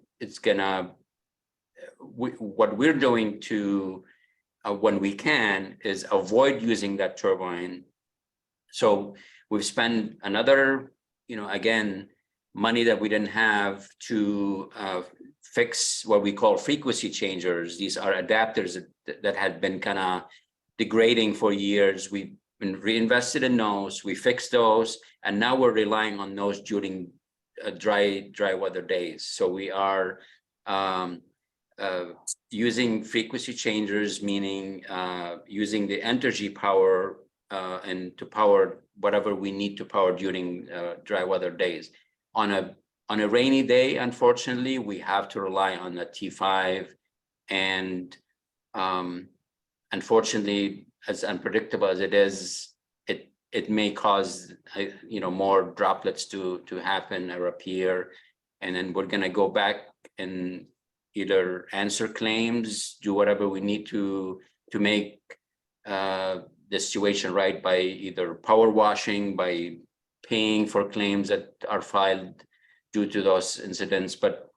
what we're doing to when we can is avoid using that turbine. So we've spent another, again, money that we didn't have to fix what we call frequency changers. These are adapters that had been kind of degrading for years. We've been reinvested in those, we fixed those, and now we're relying on those during dry weather days. So we are using frequency changers, meaning using the energy power and to power whatever we need to power during dry weather days. On a rainy day, unfortunately, we have to rely on the T5, and unfortunately, as unpredictable as it is, it may cause more droplets to happen or appear, and then we're going to go back and either answer claims, do whatever we need to make the situation right, by either power washing, by paying for claims that are filed due to those incidents. But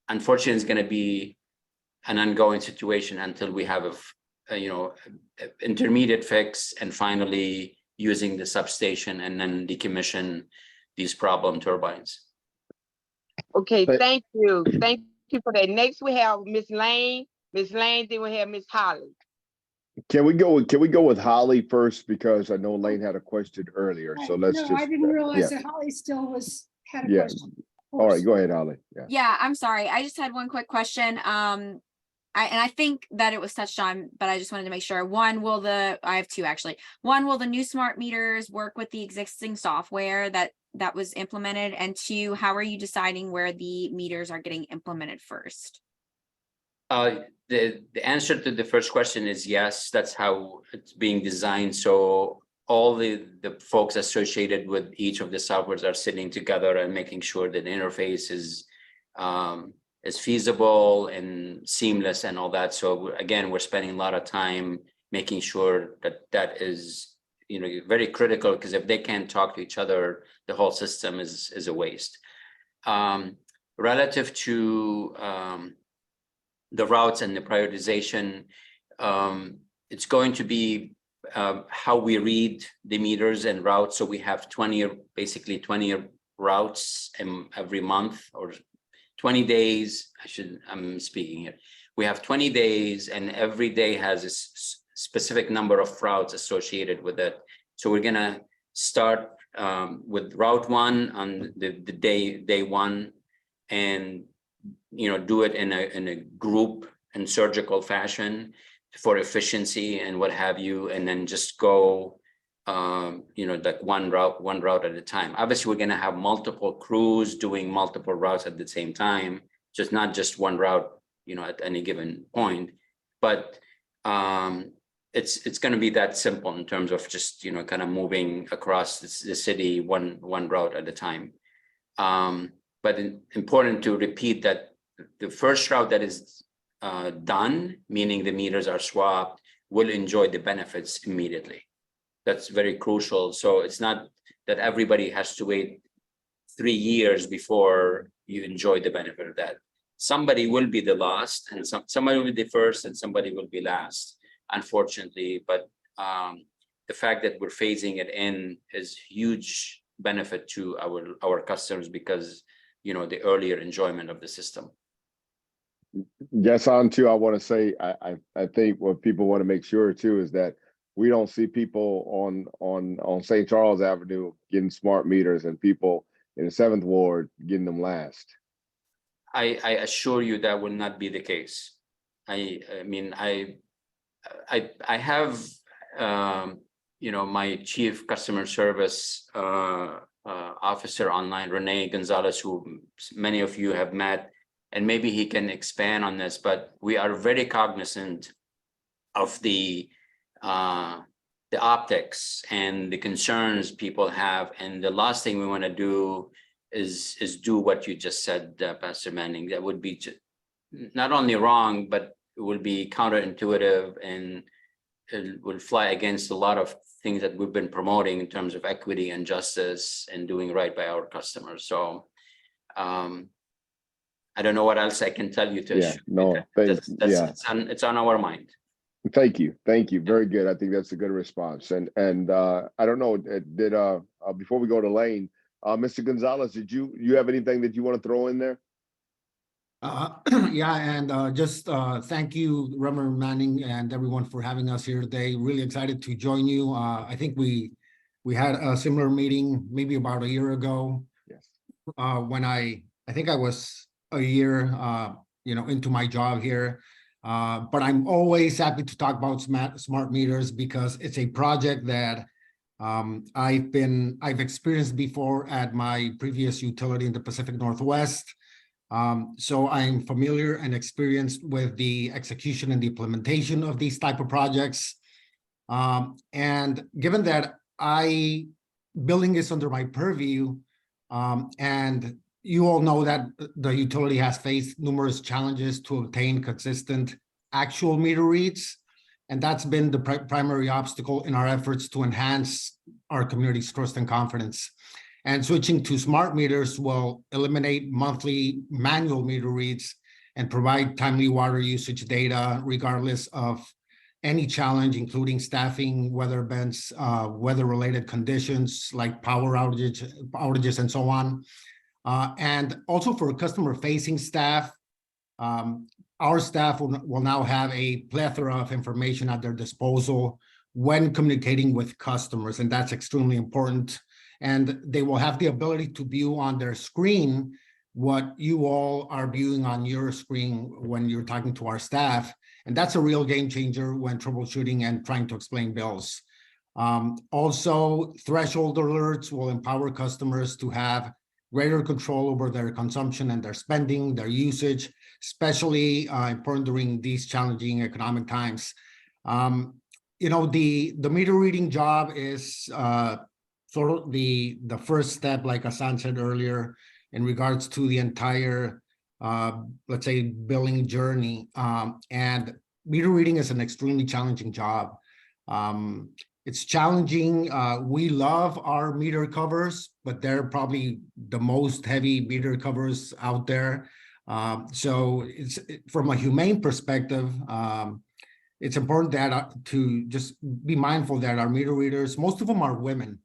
unfortunately, it's going to be an ongoing situation until we have intermediate fix, and finally using the substation and then decommission these problem turbines. Okay, thank you. Thank you for that. Next, we have Ms. Lane. Ms. Lane, then we have Ms. Holly. Can we go with Holly first, because I know Lane had a question earlier. So let's No, I didn't realize that Holly still had a question. All right, go ahead, Holly. Yeah, I'm sorry. I just had one quick question. I think that it was touched on, but I just wanted to make sure. I have two actually. One, will the new smart meters work with the existing software that was implemented? And two, how are you deciding where the meters are getting implemented first? The answer to the first question is yes. That's how it's being designed. So all the folks associated with each of the softwares are sitting together and making sure that the interface is feasible and seamless and all that. So again, we're spending a lot of time making sure that is very critical, because if they can't talk to each other, the whole system is a waste. Relative to the routes and the prioritization, it's going to be how we read the meters and routes. So we have 20 routes every month, or 20 days. I'm speaking here. We have 20 days, and every day has a specific number of routes associated with it. So we're gonna start with route 1 on the day 1, and do it in a group and surgical fashion for efficiency and what have you, and then just go like one route at a time. Obviously, we're going to have multiple crews doing multiple routes at the same time, just not just one route at any given point. But it's going to be that simple in terms of just kind of moving across the city one route at a time. But important to repeat that the first route that is done, meaning the meters are swapped, will enjoy the benefits immediately. That's very crucial. So it's not that everybody has to wait 3 years before you enjoy the benefit of that. Somebody will be the last, and somebody will be the first, and somebody will be last, unfortunately. But the fact that we're phasing it in is huge benefit to our customers, because the earlier enjoyment of the system. Ghassan, too, I want to say, I think what people want to make sure too is that we don't see people on St. Charles Avenue getting smart meters and people in the 7th Ward getting them last. I assure you that will not be the case. I mean, I have my chief customer service officer online, Renee Gonzalez, who many of you have met, and maybe he can expand on this. But we are very cognizant of the optics and the concerns people have, and the last thing we want to do is do what you just said, Pastor Manning. That would be not only wrong, but it will be counterintuitive, and it will fly against a lot of things that we've been promoting in terms of equity and justice and doing right by our customers. So I don't know what else I can tell you to. Yeah, no, it's on our mind. Thank you. Very good. I think that's a good response. And I don't know, did before we go to Lane, Mr. Gonzalez, did you have anything that you want to throw in there? Yeah, and just thank you, Reverend Manning, and everyone for having us here today. Really excited to join you. I think we had a similar meeting maybe about a year ago. Yes. When I think I was a year into my job here. But I'm always happy to talk about smart meters, because it's a project that I've experienced before at my previous utility in the Pacific Northwest. So I'm familiar and experienced with the execution and the implementation of these type of projects. And given that building is under my purview, and you all know that the utility has faced numerous challenges to obtain consistent actual meter reads. And that's been the primary obstacle in our efforts to enhance our community's trust and confidence. And switching to smart meters will eliminate monthly manual meter reads and provide timely water usage data, regardless of any challenge, including staffing, weather events, weather-related conditions like power outages, and so on. And also for customer-facing staff, our staff will now have a plethora of information at their disposal when communicating with customers, and that's extremely important. And they will have the ability to view on their screen what you all are viewing on your screen when you're talking to our staff. And that's a real game changer when troubleshooting and trying to explain bills. Also, threshold alerts will empower customers to have greater control over their consumption and their spending, their usage, especially important during these challenging economic times. The meter reading job is sort of the first step, like Ghassan said earlier, in regards to the entire, let's say, billing journey. And meter reading is an extremely challenging job. It's challenging. We love our meter covers, but they're probably the most heavy meter covers out there. So it's from a humane perspective, it's important that to just be mindful that our meter readers, most of them are women.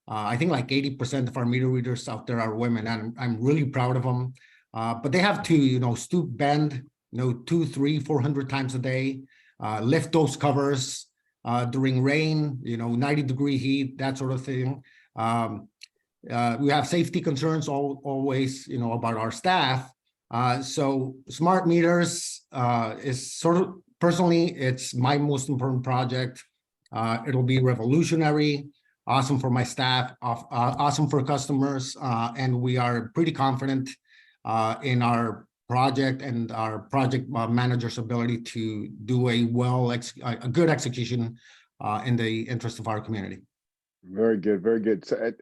I think like 80% of our meter readers out there are women, and I'm really proud of them. But they have to, stoop, bend, 200, 300, 400 times a day, lift those covers, during rain, 90-degree heat, that sort of thing. We have safety concerns always, about our staff. So smart meters is sort of, personally, it's my most important project. It'll be revolutionary, awesome for my staff, awesome for customers, and we are pretty confident in our project and our project manager's ability to do a good execution in the interest of our community. Very good, very good. So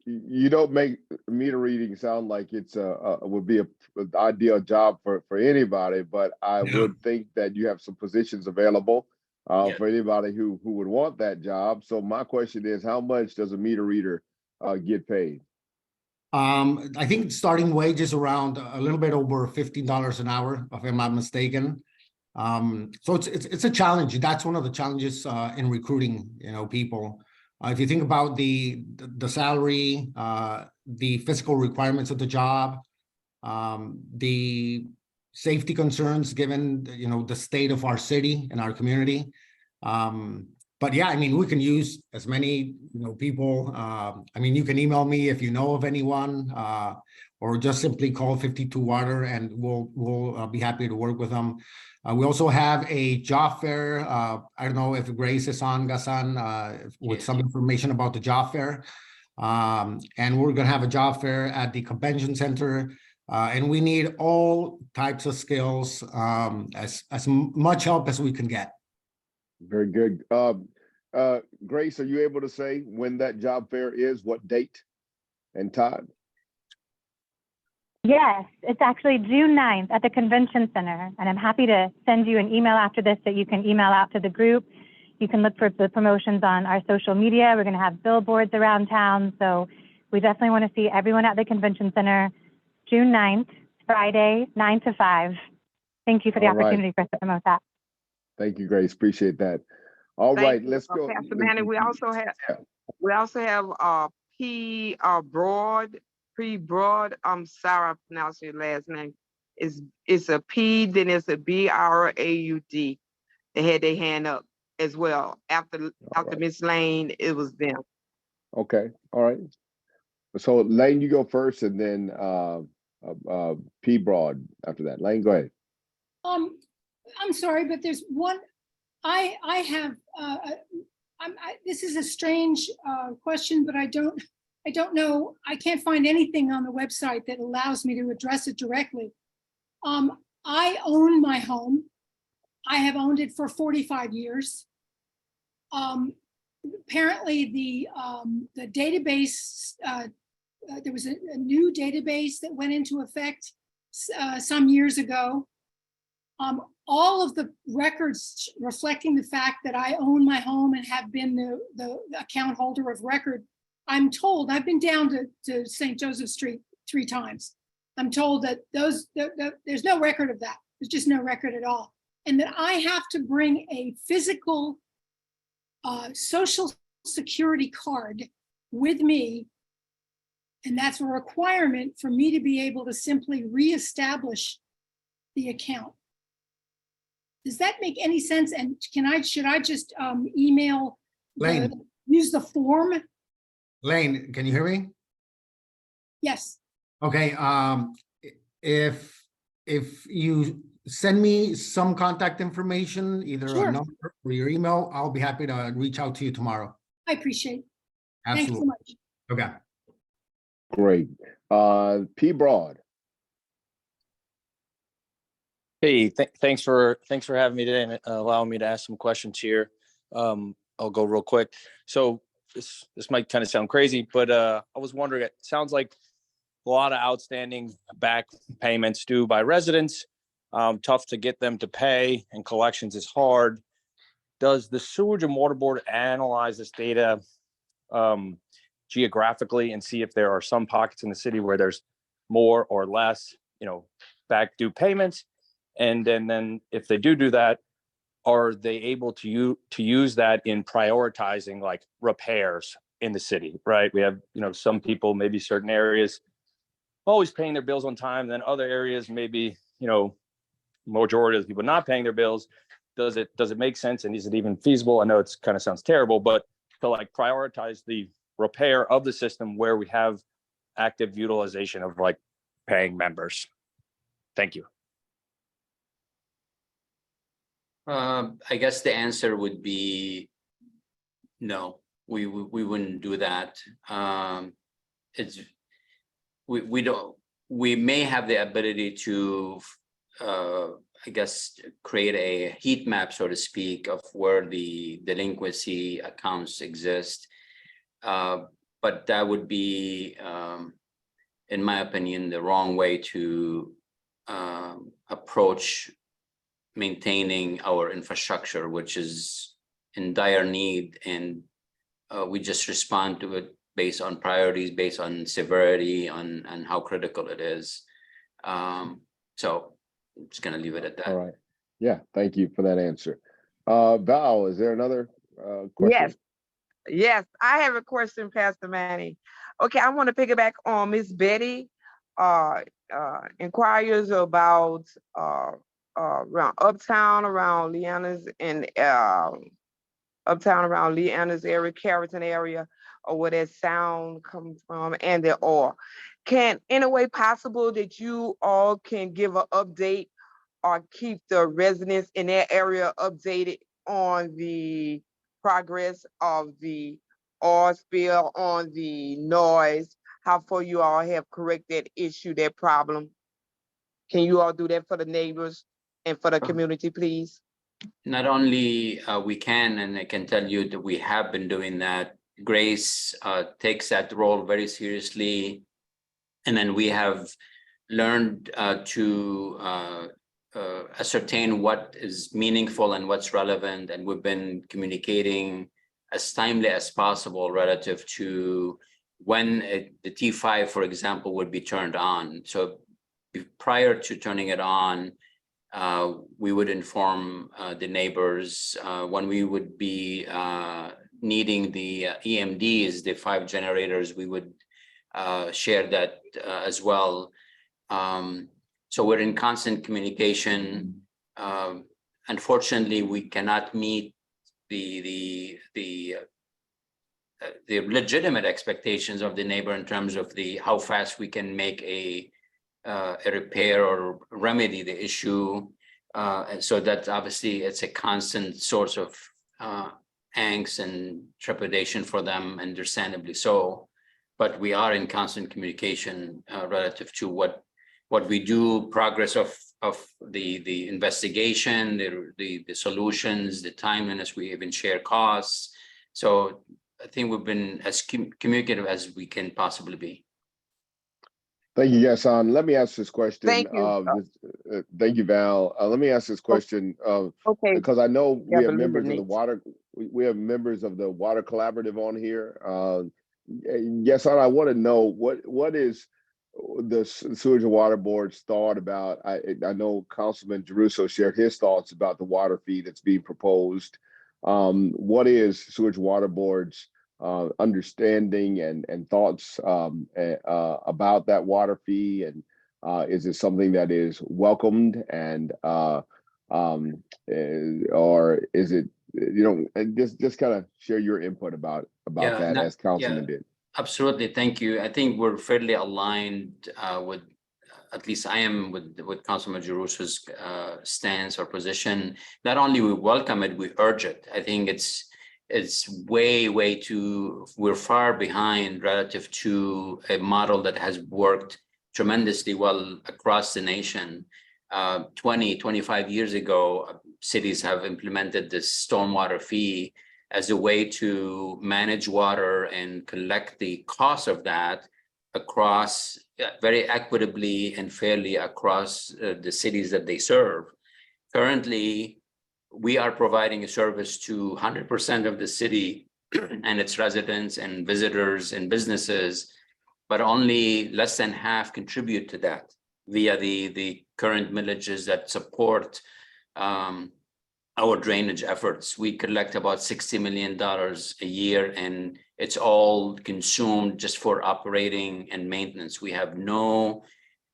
you don't make meter reading sound like it's would be an ideal job for anybody, but I would think that you have some positions available for anybody who would want that job. So my question is, how much does a meter reader get paid? I think starting wage is around a little bit over $15 an hour, if I'm not mistaken. So it's a challenge. That's one of the challenges in recruiting, people. If you think about the salary, the physical requirements of the job, the safety concerns given, the state of our city and our community. But yeah, I mean, we can use as many, people. I mean, you can email me if you know of anyone, or just simply call 52 Water and we'll be happy to work with them. We also have a job fair. I don't know if Grace is on, Ghassan, with some information about the job fair. And we're gonna have a job fair at the convention center. And we need all types of skills, as much help as we can get. Very good. Grace, are you able to say when that job fair is, what date and time? Yes, it's actually June 9th at the Convention Center, and I'm happy to send you an email after this that you can email out to the group. You can look for the promotions on our social media. We're going to have billboards around town, so we definitely want to see everyone at the Convention Center, June 9th, Friday, 9 to 5. Thank you for the opportunity for us to promote that. Thank you, Grace. Appreciate that. All right, let's go. Pastor Manny, we also have Pre-Broad. Sorry, I pronounced your last name. It's a P, then it's a BRAUD. They had their hand up as well. After Miss Lane, it was them. Okay, all right. So Lane, you go first, and then P Broad after that. Lane, go ahead. I'm sorry, but there's one. I have. This is a strange question, but I don't know. I can't find anything on the website that allows me to address it directly. I own my home. I have owned it for 45 years. Apparently, the database. There was a new database that went into effect some years ago. All of the records reflecting the fact that I own my home and have been the account holder of record, I'm told, I've been down to St. Joseph Street 3 times. I'm told that there's no record of that. There's just no record at all. And that I have to bring a physical social security card with me. And that's a requirement for me to be able to simply reestablish the account. Does that make any sense? And should I just email, Lane, use the form? Lane, can you hear me? Yes. Okay. If you send me some contact information, either a number or your email, I'll be happy to reach out to you tomorrow. I appreciate it. Absolutely. Thanks so much. Okay. Great. P Broad. Hey, thanks for having me today and allowing me to ask some questions here. I'll go real quick. So this might kind of sound crazy, but I was wondering, it sounds like a lot of outstanding back payments due by residents, tough to get them to pay, and collections is hard. Does the Sewerage and Water Board analyze this data geographically and see if there are some pockets in the city where there's more or less, back due payments? And then if they do that, are they able to use that in prioritizing like repairs in the city, right? We have, some people, maybe certain areas always paying their bills on time, then other areas, maybe, majority of the people not paying their bills. does it make sense, and is it even feasible? I know it's kind of sounds terrible, but to like prioritize the repair of the system where we have active utilization of like paying members. Thank you. I guess the answer would be no. We wouldn't do that. We may have the ability to, I guess, create a heat map, so to speak, of where the delinquency accounts exist. But that would be, in my opinion, the wrong way to approach maintaining our infrastructure, which is in dire need, and we just respond to it based on priorities, based on severity, on how critical it is. So I'm just going to leave it at that. All right. Yeah, thank you for that answer. Val, is there another question? Yes, I have a question, Pastor Manny. Okay, I want to piggyback on Miss Betty. Inquires about around uptown, around Leanna's, and uptown around Leanna's area, Carrollton area, or where that sound comes from, and the oil. Can any way possible that you all can give an update or keep the residents in that area updated on the progress of the oil spill, on the noise, how far you all have corrected issue, that problem? Can you all do that for the neighbors and for the community, please? Not only we can, and I can tell you that we have been doing that. Grace takes that role very seriously. And then we have learned to ascertain what is meaningful and what's relevant. And we've been communicating as timely as possible relative to when the T5, for example, would be turned on. So prior to turning it on, we would inform the neighbors when we would be needing the EMDs, the 5 generators. We would share that as well. So we're in constant communication. Unfortunately, we cannot meet the legitimate expectations of the neighbor in terms of how fast we can make a repair or remedy the issue. And so that's obviously, it's a constant source of angst and trepidation for them, understandably so. But we are in constant communication relative to what we do, progress of the investigation, the solutions, the timeliness. We even share costs. So I think we've been as communicative as we can possibly be. Thank you, Ghassan. Let me ask this question. Thank you. Thank you, Val. Let me ask this question okay, because I know we have members of the needs. water. We have members of the Water Collaborative on here. Ghassan, I want to know what is the Sewage and Water Board's thought about. I know Councilman Giarrusso shared his thoughts about the water fee that's being proposed. What is Sewage and Water Board's understanding and thoughts about that water fee, and is it something that is welcomed, and or is it, just kind of share your input about that as Councilman did. Absolutely, thank you. I think we're fairly aligned with, at least I am, with Councilman Giarrusso's stance or position. Not only we welcome it, we urge it. I think it's way too, we're far behind relative to a model that has worked tremendously well across the nation. 25 years ago, cities have implemented this stormwater fee as a way to manage water and collect the cost of that across very equitably and fairly across the cities that they serve. Currently, we are providing a service to 100% of the city and its residents and visitors and businesses, but only less than half contribute to that via the current millages that support our drainage efforts. We collect about $60 million a year, and it's all consumed just for operating and maintenance. We have no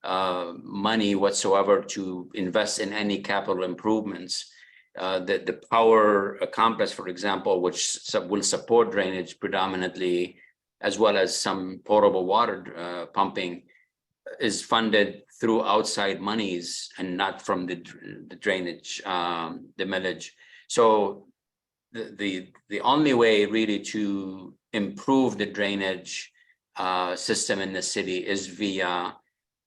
money whatsoever to invest in any capital improvements. the power complex, for example, which will support drainage predominantly, as well as some potable water pumping, is funded through outside monies and not from the drainage, the millage. So the only way really to improve the drainage system in the city is via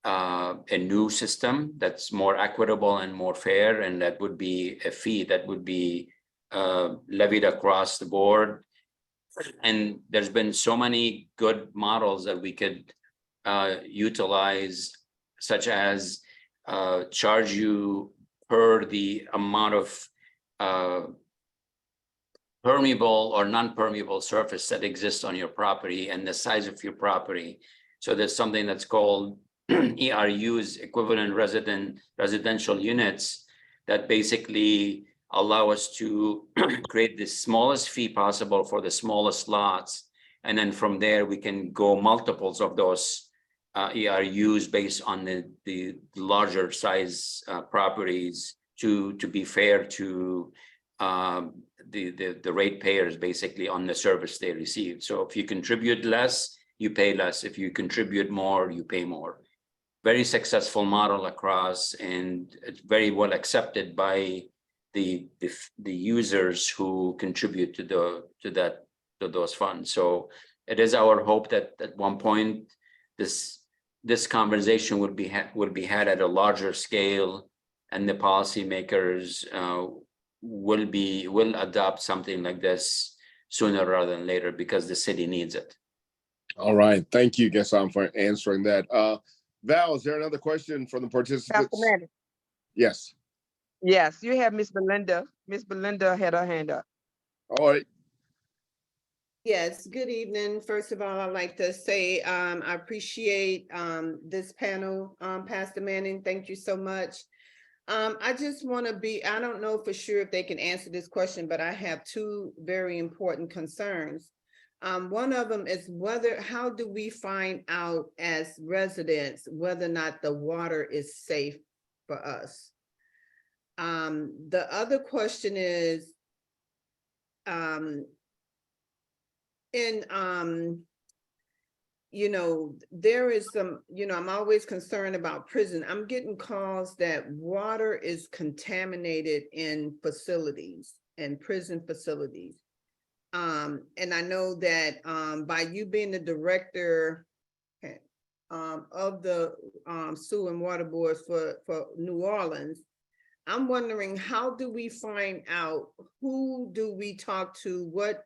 a new system that's more equitable and more fair, and that would be a fee that would be levied across the board. And there's been so many good models that we could utilize, such as charge you per the amount of permeable or non-permeable surface that exists on your property and the size of your property. So there's something that's called ERUs, equivalent residential units, that basically allow us to create the smallest fee possible for the smallest lots. And then from there, we can go multiples of those ERUs based on the larger size properties to be fair to the ratepayers, basically, on the service they receive. So if you contribute less, you pay less. If you contribute more, you pay more. Very successful model across, and it's very well accepted by the users who contribute to those funds. So it is our hope that at one point this conversation would be had at a larger scale, and the policymakers will adopt something like this sooner rather than later, because the city needs it. All right, thank you, Ghassan, for answering that. Val, is there another question from the participants? Yes. Yes, you have Miss Belinda. Miss Belinda had her hand up. All right. Yes, good evening. First of all, I'd like to say I appreciate this panel, Pastor Manning. Thank you so much. I just want to I don't know for sure if they can answer this question, but I have two very important concerns. One of them is how do we find out as residents whether or not the water is safe for us? The other question is, there is some, I'm always concerned about prison. I'm getting calls that water is contaminated in facilities and prison facilities. And I know that by you being the director of the Sewer and Water Boards for New Orleans, I'm wondering, how do we find out? Who do we talk to? What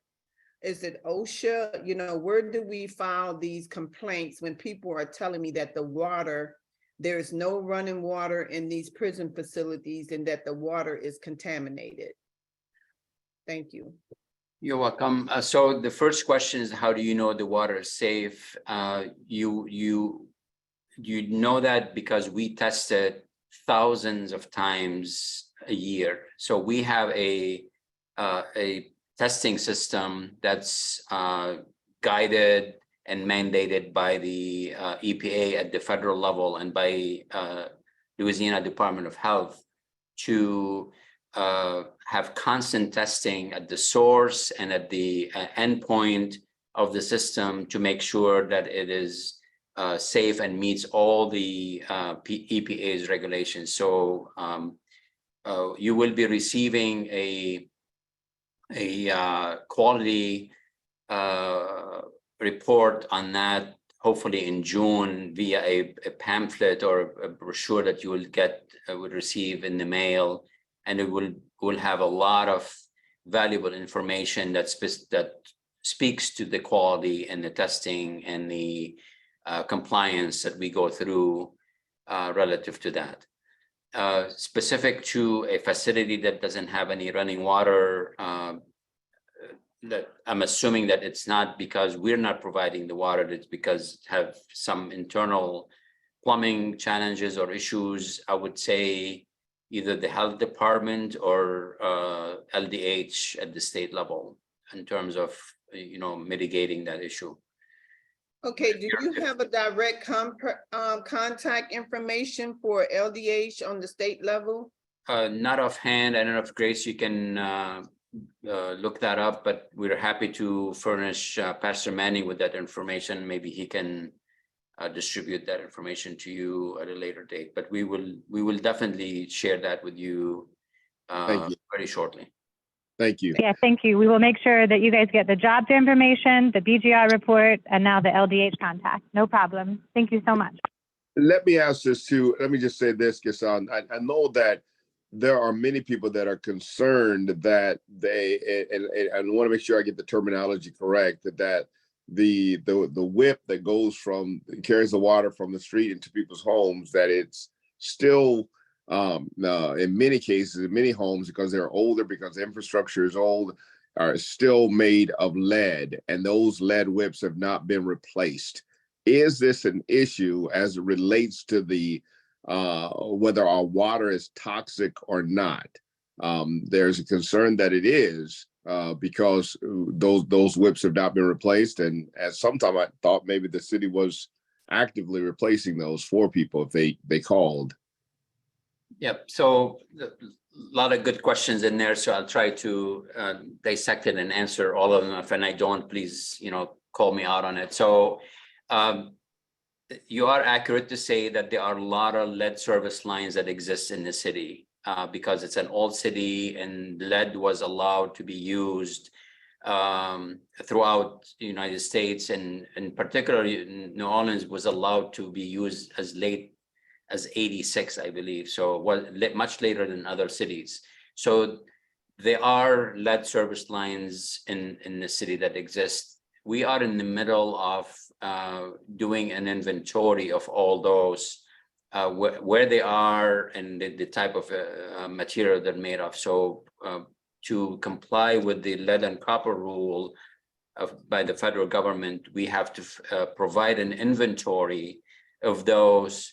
is it, OSHA? Where do we file these complaints when people are telling me that the water, there's no running water in these prison facilities and that the water is contaminated? Thank you. You're welcome. So the first question is, how do you know the water is safe? You know that because we test it thousands of times a year. So we have a testing system that's guided and mandated by the EPA at the federal level and by Louisiana Department of Health to have constant testing at the source and at the endpoint of the system to make sure that it is safe and meets all the EPA's regulations. So you will be receiving a quality report on that, hopefully in June, via a pamphlet or a brochure that you will receive in the mail, and it will have a lot of valuable information that speaks to the quality and the testing and the compliance that we go through relative to that. Specific to a facility that doesn't have any running water, that I'm assuming that it's not because we're not providing the water, it's because have some internal plumbing challenges or issues. I would say either the health department or LDH at the state level in terms of mitigating that issue. Okay, do you have a direct contact information for LDH on the state level? not offhand. I don't know if Grace, you can look that up, but we're happy to furnish Pastor Manning with that information. Maybe he can distribute that information to you at a later date. But we will definitely share that with you, very shortly. Thank you. Yeah, thank you. We will make sure that you guys get the jobs information, the BGR report, and now the LDH contact. No problem. Thank you so much. Let me ask this too. Let me just say this, Ghassan. I know that there are many people that are concerned that and I want to make sure I get the terminology correct, that the whip that carries the water from the street into people's homes, that it's still in many cases, in many homes, because they're older, because the infrastructure is old, are still made of lead, and those lead whips have not been replaced. Is this an issue as it relates to the whether our water is toxic or not? There's a concern that it is because those whips have not been replaced, and at some time I thought maybe the city was actively replacing those for people if they called. Yep. So a lot of good questions in there. So I'll try to dissect it and answer all of them. If I don't, please, call me out on it. So you are accurate to say that there are a lot of lead service lines that exist in the city because it's an old city and lead was allowed to be used throughout the United States, and particularly New Orleans was allowed to be used as late as 86, I believe. So was much later than other cities. So there are lead service lines in the city that exist. We are in the middle of doing an inventory of all those, where they are and the type of material they're made of. So to comply with the lead and copper rule by the federal government, we have to provide an inventory of those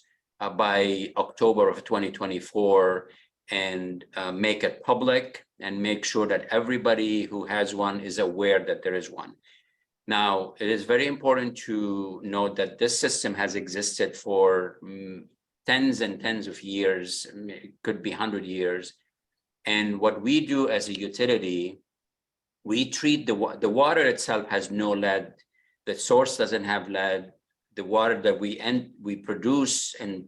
by October of 2024 and make it public and make sure that everybody who has one is aware that there is one. Now, it is very important to note that this system has existed for tens and tens of years, it could be 100 years. And what we do as a utility, we treat the water itself has no lead. The source doesn't have lead. The water that we produce and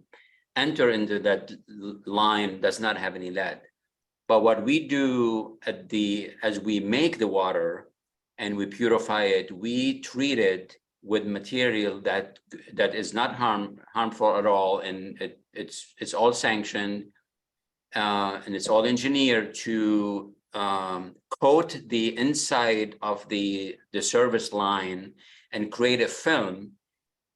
enter into that line does not have any lead. But what we do as we make the water and we purify it, we treat it with material that is not harmful at all, and it's all sanctioned and it's all engineered to coat the inside of the service line and create a film.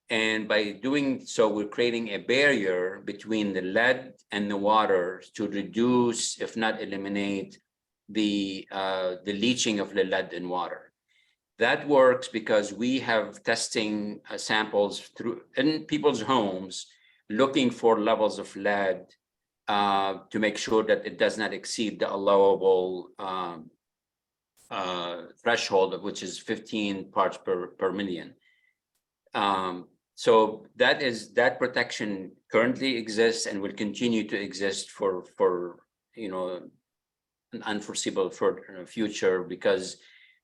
And by doing so, we're creating a barrier between the lead and the water to reduce, if not eliminate, the leaching of the lead in water. That works because we have testing samples in people's homes, looking for levels of lead to make sure that it does not exceed the allowable threshold, which is 15 parts per million. So that protection currently exists and will continue to exist for an unforeseeable future, because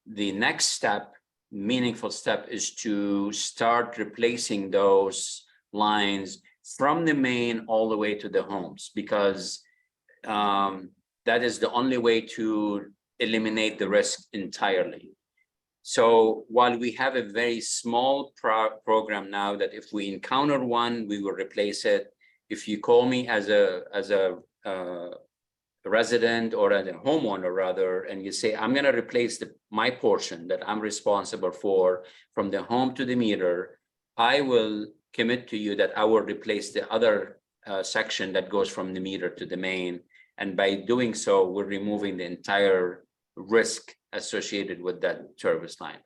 the next step, meaningful step, is to start replacing those lines from the main all the way to the homes, because that is the only way to eliminate the risk entirely. So while we have a very small program now that if we encounter one, we will replace it. If you call me as a resident or as a homeowner rather, and you say, I'm going to replace my portion that I'm responsible for from the home to the meter, I will commit to you that I will replace the other section that goes from the meter to the main. And by doing so, we're removing the entire risk associated with that service line.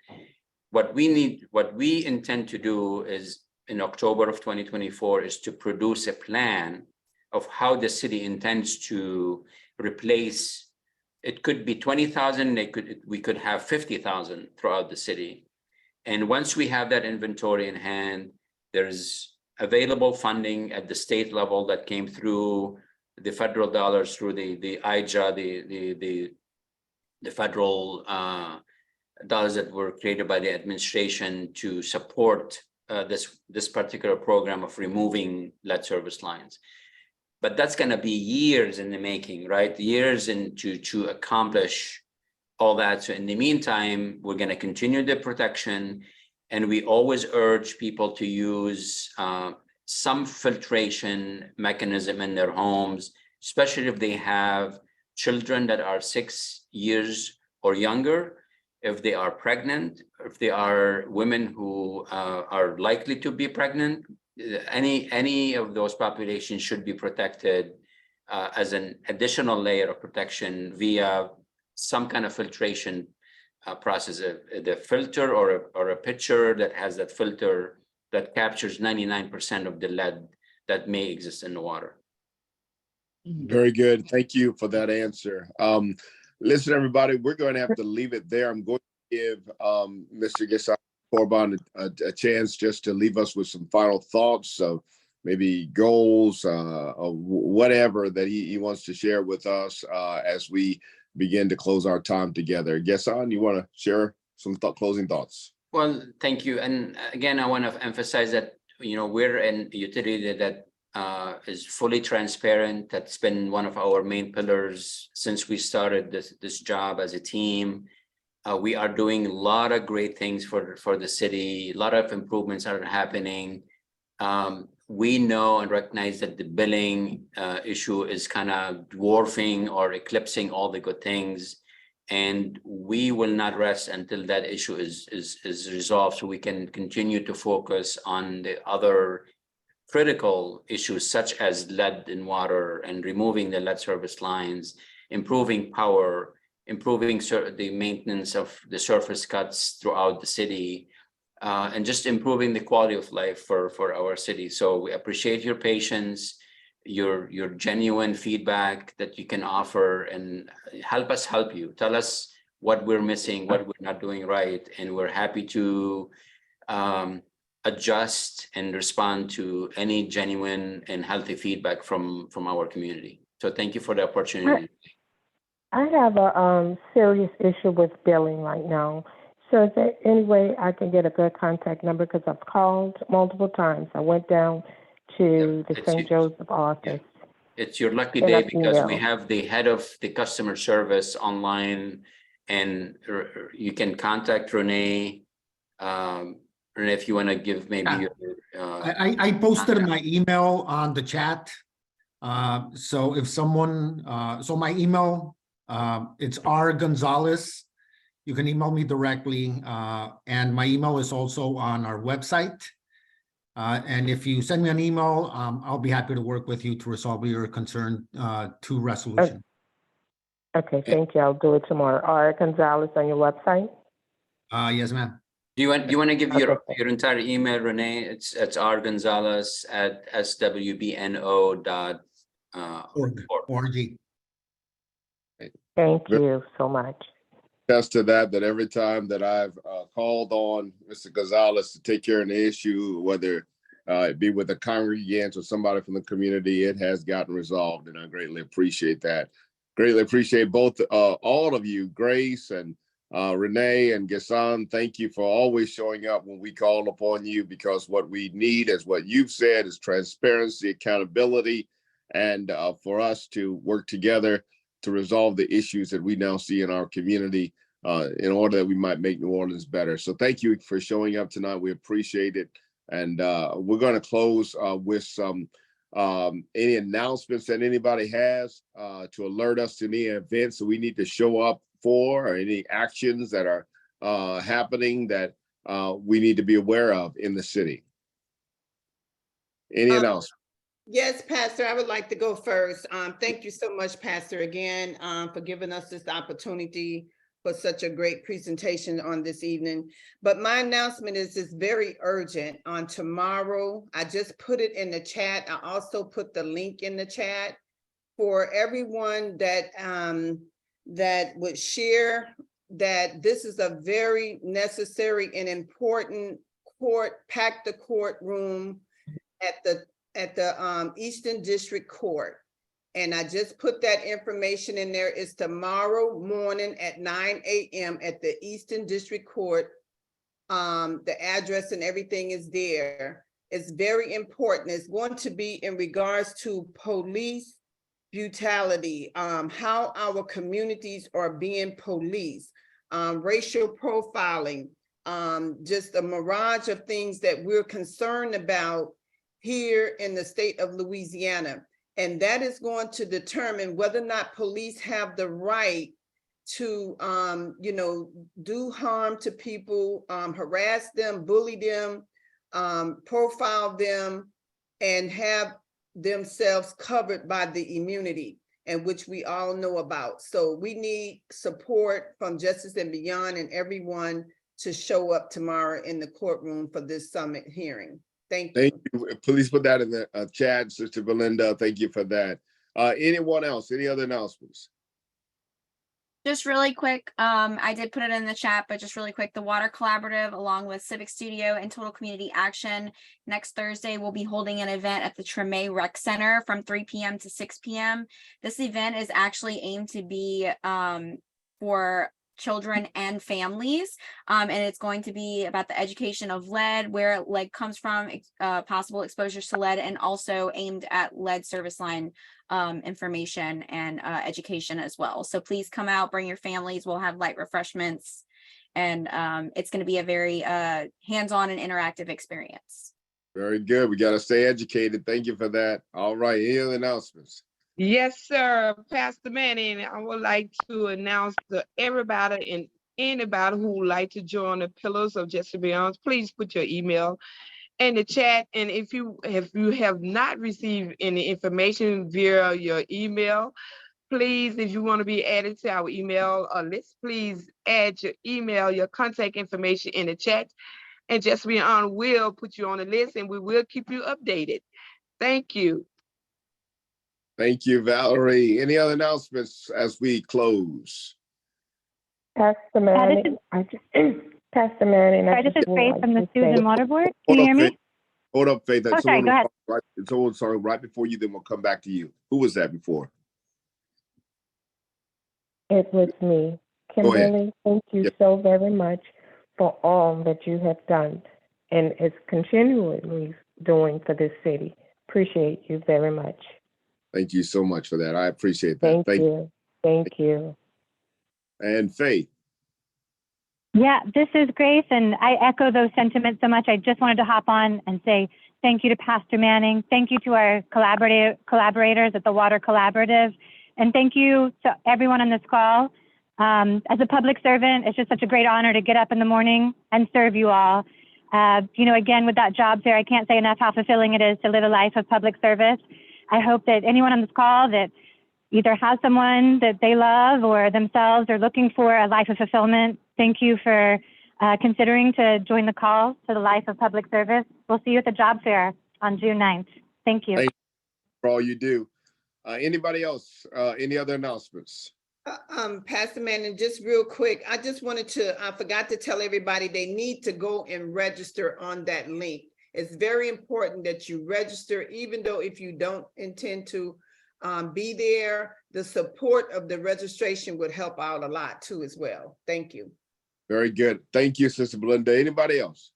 What we intend to do is in October of 2024 is to produce a plan of how the city intends to replace. It could be 20,000, we could have 50,000 throughout the city. And once we have that inventory in hand, there's available funding at the state level that came through the federal dollars through the IJA, the federal dollars that were created by the administration to support this particular program of removing lead service lines. But that's going to be years in the making, right? Years to accomplish all that. So in the meantime, we're going to continue the protection, and we always urge people to use some filtration mechanism in their homes, especially if they have children that are 6 years or younger, if they are pregnant, if they are women who are likely to be pregnant. Any of those populations should be protected as an additional layer of protection via some kind of filtration process, the filter or a pitcher that has that filter that captures 99% of the lead that may exist in the water. Very good. Thank you for that answer. Listen, everybody, we're going to have to leave it there. I'm going to give Mr. Ghassan Korban a chance just to leave us with some final thoughts of maybe goals or whatever that he wants to share with us as we begin to close our time together. Ghassan, you want to share some closing thoughts? Well, thank you. And again, I want to emphasize that, we're a utility that is fully transparent. That's been one of our main pillars since we started this job as a team. We are doing a lot of great things for the city. A lot of improvements are happening. We know and recognize that the billing issue is kind of dwarfing or eclipsing all the good things. And we will not rest until that issue is resolved, so we can continue to focus on the other critical issues such as lead in water and removing the lead service lines, improving power, improving the maintenance of the surface cuts throughout the city, and just improving the quality of life for our city. So we appreciate your patience, your genuine feedback that you can offer, and help us help you. Tell us what we're missing, what we're not doing right, and we're happy to adjust and respond to any genuine and healthy feedback from our community. So thank you for the opportunity. I have a serious issue with billing right now. So is there any way I can get a good contact number? Because I've called multiple times. I went down to the St. Joseph office. It's your lucky day because we have the head of the customer service online, and you can contact Renee. Renee, if you want to give maybe your I posted my email on the chat. So if someone, so my email, it's R Gonzalez. You can email me directly, and my email is also on our website. And if you send me an email, I'll be happy to work with you to resolve your concern to resolution. Okay, thank you. I'll do it tomorrow. R Gonzalez on your website? Yes, ma'am. Do you want to give your entire email, Renee? It's rgonzalez@swbno.org. Thank you so much. Attest to that every time that I've called on Mr. Gonzalez to take care of the issue, whether it be with a congregant or somebody from the community, it has gotten resolved, and I greatly appreciate that. Greatly appreciate both all of you, Grace and Renee and Ghassan. Thank you for always showing up when we call upon you, because what we need, as what you've said, is transparency, accountability, and for us to work together to resolve the issues that we now see in our community in order that we might make New Orleans better. So thank you for showing up tonight. We appreciate it. And we're going to close with some any announcements that anybody has to alert us to any events that we need to show up for, or any actions that are happening that we need to be aware of in the city. Any announcements? Yes, Pastor, I would like to go first. Thank you so much, Pastor, again, for giving us this opportunity for such a great presentation on this evening. But my announcement is very urgent. On tomorrow, I just put it in the chat. I also put the link in the chat for everyone that that would share that this is a very necessary and important pack the courtroom at the Eastern District Court. And I just put that information in there. It's tomorrow morning at 9 a.m. at the Eastern District Court. The address and everything is there. It's very important. It's going to be in regards to police brutality, how our communities are being policed, racial profiling, just a mirage of things that we're concerned about here in the state of Louisiana. And that is going to determine whether or not police have the right to, do harm to people, harass them, bully them, profile them, and have themselves covered by the immunity, and which we all know about. So we need support from Justice and Beyond and everyone to show up tomorrow in the courtroom for this summit hearing. Thank you. Thank you. Please put that in the chat, Sister Belinda. Thank you for that. Anyone else? Any other announcements? Just really quick, I did put it in the chat, but just really quick, the Water Collaborative, along with Civic Studio and Total Community Action, next Thursday, we'll be holding an event at the Treme Rec Center from 3 p.m. to 6 p.m. This event is actually aimed to be for children and families, and it's going to be about the education of lead, where lead comes from, possible exposures to lead, and also aimed at lead service line information and education as well. So please come out, bring your families. We'll have light refreshments, and it's going to be a very hands-on and interactive experience. Very good. We got to stay educated. Thank you for that. All right. Any other announcements? Yes, sir. Pastor Manning, I would like to announce to everybody and anybody who would like to join the Pillars of Justice Beyond, please put your email in the chat. And if you have not received any information via your email, please, if you want to be added to our email list, please add your email, your contact information in the chat. And Justice Beyond will put you on the list, and we will keep you updated. Thank you. Thank you, Valerie. Any other announcements as we close? Pastor Manning, Pastor Manning. Sorry, this is Faith from the Susan Water Board. Can you hear me? Hold up, Faith. Oh, sorry, go ahead. Sorry, right before you, then we'll come back to you. Who was that before? It was me. Kimberly, thank you so very much for all that you have done and is continually doing for this city. Appreciate you very much. Thank you so much for that. I appreciate that. Thank you. Thank you. And Faith. Yeah, this is Grace, and I echo those sentiments so much. I just wanted to hop on and say thank you to Pastor Manning. Thank you to our collaborators at the Water Collaborative. And thank you to everyone on this call. As a public servant, it's just such a great honor to get up in the morning and serve you all. Again, with that job fair, I can't say enough how fulfilling it is to live a life of public service. I hope that anyone on this call that either has someone that they love or themselves are looking for a life of fulfillment, thank you for considering to join the call to the life of public service. We'll see you at the job fair on June 9th. Thank you. Thank you for all you do. Anybody else? Any other announcements? Pastor Manning, just real quick, I forgot to tell everybody they need to go and register on that link. It's very important that you register, even though if you don't intend to be there, the support of the registration would help out a lot too as well. Thank you. Very good. Thank you, Sister Belinda. Anybody else?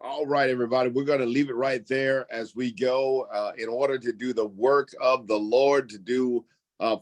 All right, everybody, we're going to leave it right there as we go in order to do the work of the Lord, to do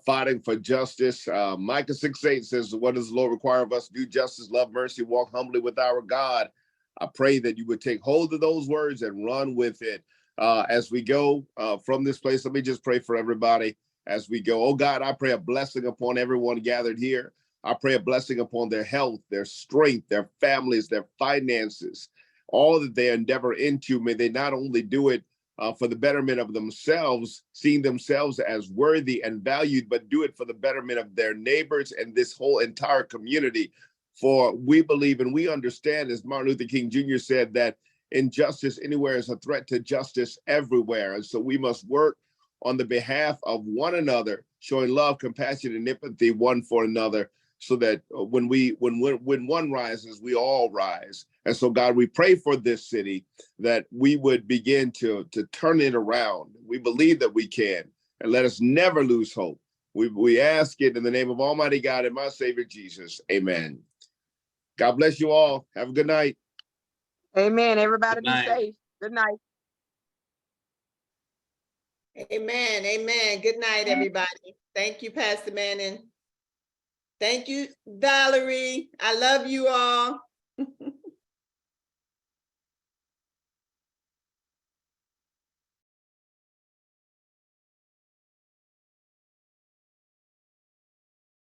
fighting for justice. Micah 6:8 says, what does the Lord require of us? Do justice, love mercy, walk humbly with our God. I pray that you would take hold of those words and run with it. As we go from this place, let me just pray for everybody as we go. Oh God, I pray a blessing upon everyone gathered here. I pray a blessing upon their health, their strength, their families, their finances, all that they endeavor into. May they not only do it for the betterment of themselves, seeing themselves as worthy and valued, but do it for the betterment of their neighbors and this whole entire community. For we believe and we understand, as Martin Luther King Jr. said, that injustice anywhere is a threat to justice everywhere. And so we must work on the behalf of one another, showing love, compassion, and empathy one for another, so that when one rises, we all rise. And so, God, we pray for this city that we would begin to turn it around. We believe that we can, and let us never lose hope. We ask it in the name of Almighty God and my Savior Jesus. Amen. God bless you all. Have a good night. Amen. Everybody Good be night. safe. Good night. Amen. Amen. Good night, everybody. Thank you, Pastor Manning. Thank you, Valerie. I love you all.